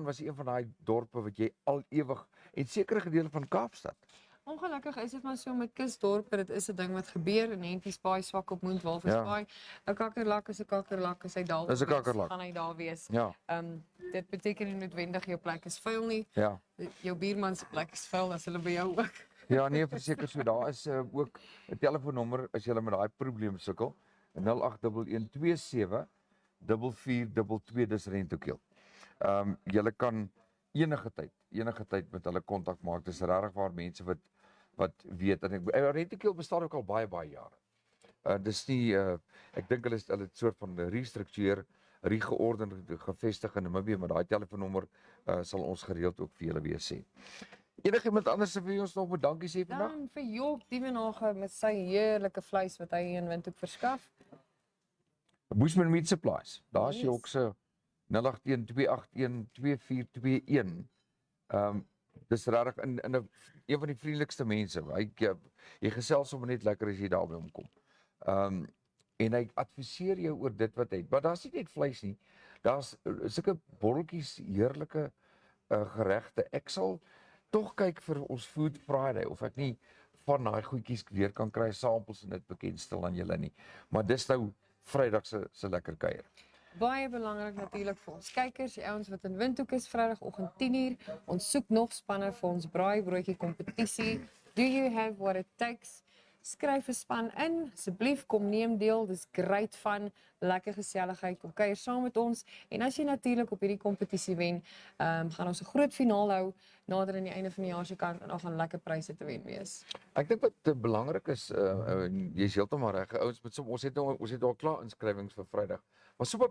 was een van daai dorpe wat jy al ewig en sekere gedeelte van Kaapstad. Ongelukkig is dit maar so met kusdorpe, dit is 'n ding wat gebeur en Henties Baai swak op Moentwalvisbaai. 'n Kakkerlak is 'n kakkerlak as hy daar Dis 'n kakkerlak. gaan hy daar wees. Ja. Dit beteken nie noodwendig jou plek is vuil nie. Ja. Jou buurman se plek is vuil as hulle by jou ook. Ja, nee, verseker so. Daar is ook 'n telefoonnommer as jy met daai probleem sukkel. 081127 4422 dis Rentokil. Julle kan enige tyd met hulle kontak maak. Dis regtig waar mense wat weet en Rentokil bestaan ook al baie jare. Dis nie ek dink hulle het 'n soort van restruktureer, geordend gevestig in Namibia, maar daai telefoonnommer sal ons gereeld ook vir julle weer sê. Enigiemand anders wil ons nog dankie sê vandag? Dan vir Job Dievenage met sy heerlike vleis wat hy in Windhoek verskaf. Bushman Meat Supplies. Daar's Yes. Job se 0812812421. Dis regtig in 'n van die vriendelikste mense. Jy gesels sommer net lekker as jy daar by hom kom. En hy adviseer jou oor dit wat hy het. Maar daar's nie net vleis nie. Daar's sulke botteltjies heerlike geregte. Ek sal tog kyk vir ons Food Friday of ek nie van daai goedjies weer kan kry samples en dit bekendstel aan julle nie. Maar dis nou Vrydag se lekker kuier. Baie belangrik natuurlik vir ons kykers, die ouens wat in Windhoek is Vrydagoggend 10:00. Ons soek nog spanne vir ons braaibroodjie kompetisie. Do you have what it takes? Skryf 'n span in, asseblief kom neem deel. Dis great fun, lekker geselligheid. Kom kuier saam met ons. En as jy natuurlik op hierdie kompetisie wen, gaan ons 'n groot finaal hou nader aan die einde van die jaar se kant en dan gaan lekker pryse te wen wees. Ek dink wat belangrik is, jy's heeltemal reg. Ouens met ons het al klaar inskrywings vir Vrydag. Maar sommer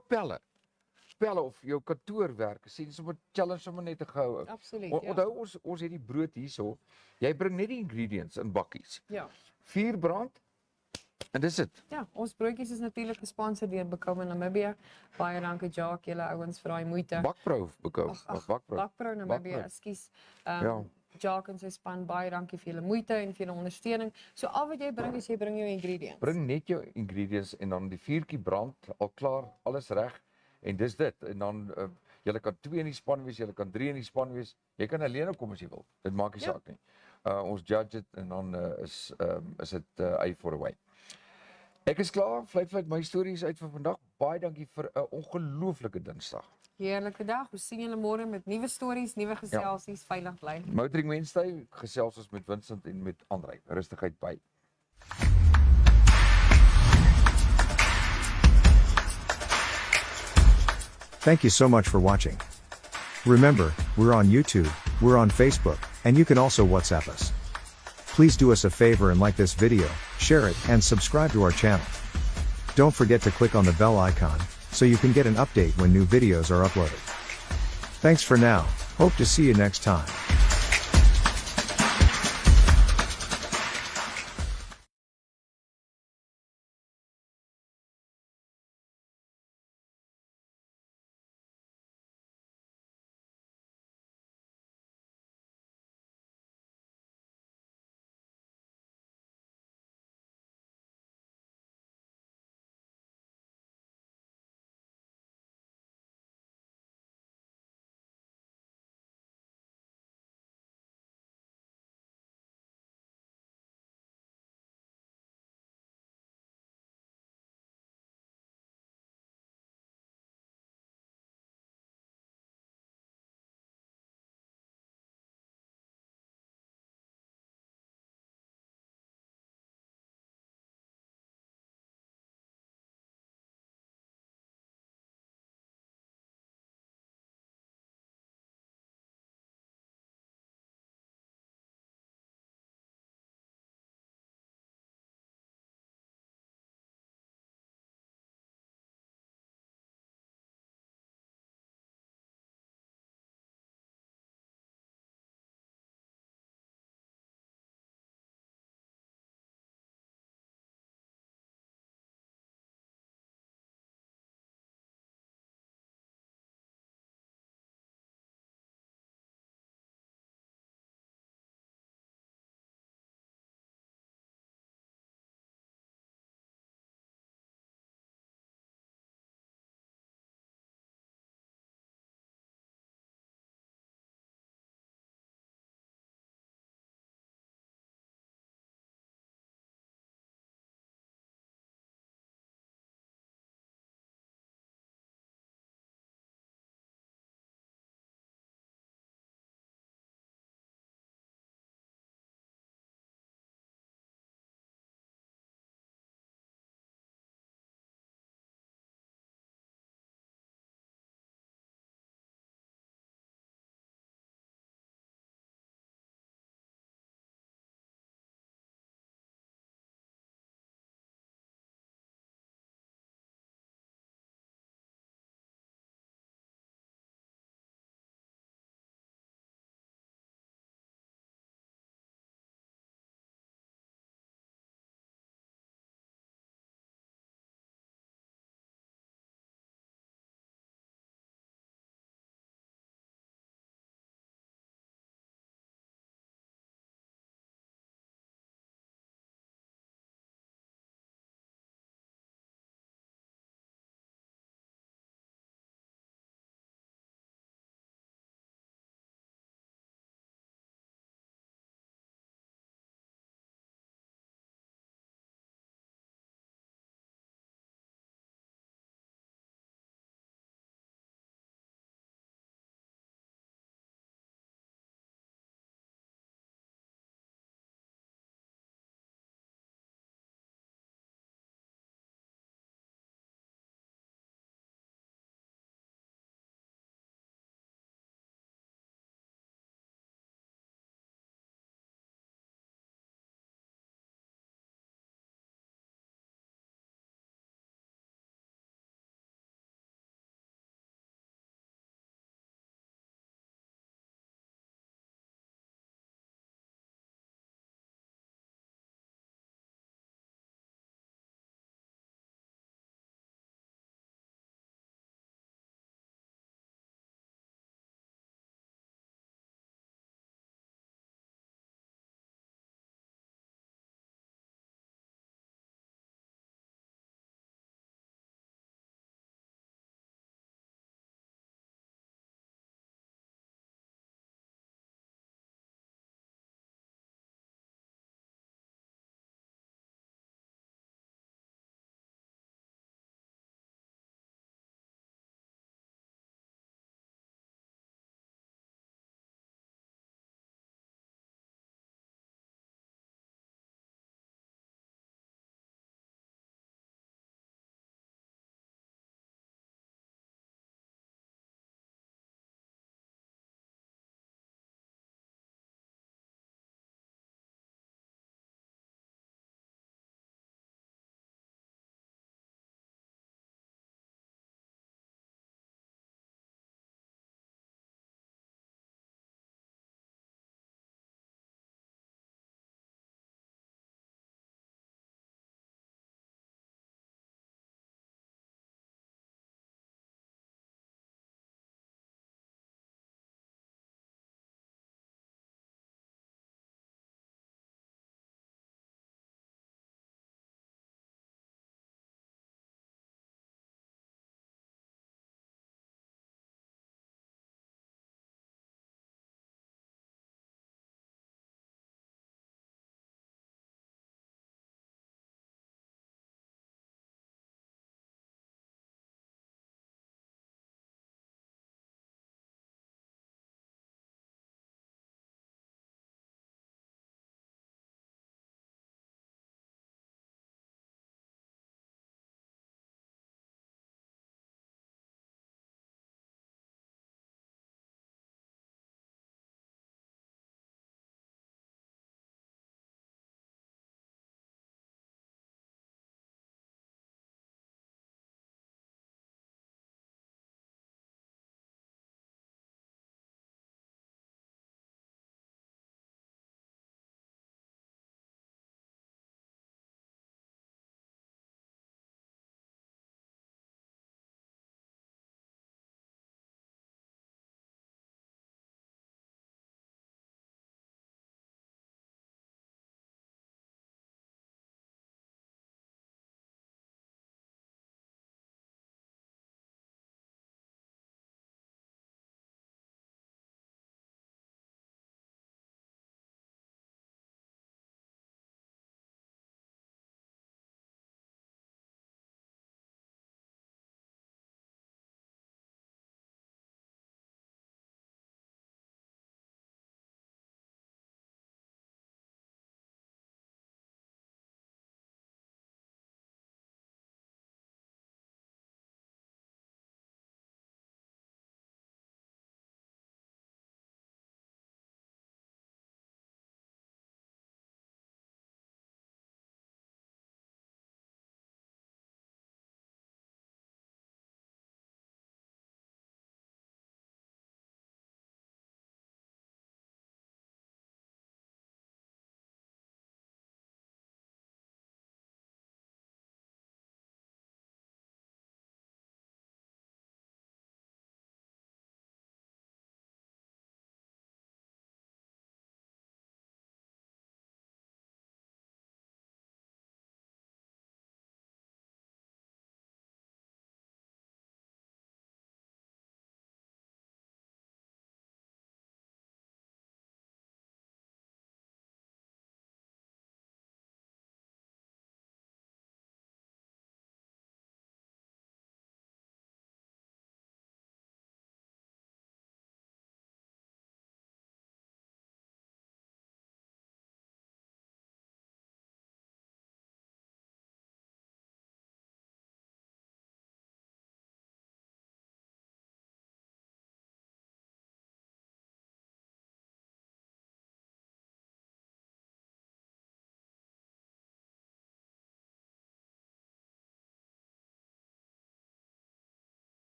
pelle of jou kantoorwerk, sien sommer challenge sommer net te gehou. Absoluut. Onthou ons het die brood hierso. Jy bring net die ingredients in bakkies. Ja. 4 brand en dis dit. Ja, ons broodjies is natuurlik gesponsor deur Bekom in Namibia. Baie dankie Jacques, julle ouens vir daai moeite. Bakpro bekou. Bakpro Namibia, Bakpro. ekskuus. Ja. Jacques en sy span, baie dankie vir julle moeite en vir julle ondersteuning. So al wat jy bring is jy bring jou ingredients. Bring net jou ingredients en dan die vuurtjie brand, al klaar, alles reg en dis dit. En dan jy kan 2 in die span wees, jy kan 3 in die span wees. Jy kan alleen ook kom as jy wil. Dit maak nie saak nie. Ons judge dit en dan is dit A for a way. Ek is klaar, vlei my storie is uit vir vandag. Baie dankie vir 'n ongelooflike Dinsdag. Heerlike dag. Ons sien julle môre met nuwe stories, nuwe geselsies, veilig bly. Motoring Wednesday gesels ons met Vincent en met Andrei. Rustigheid by. Thank you so much for watching. Remember, we're on YouTube, we're on Facebook, and you can also WhatsApp us. Please do us a favor and like this video, share it, and subscribe to our channel. Don't forget to click on the bell icon, so you can get an update when new videos are uploaded. Thanks for now, hope to see you next time.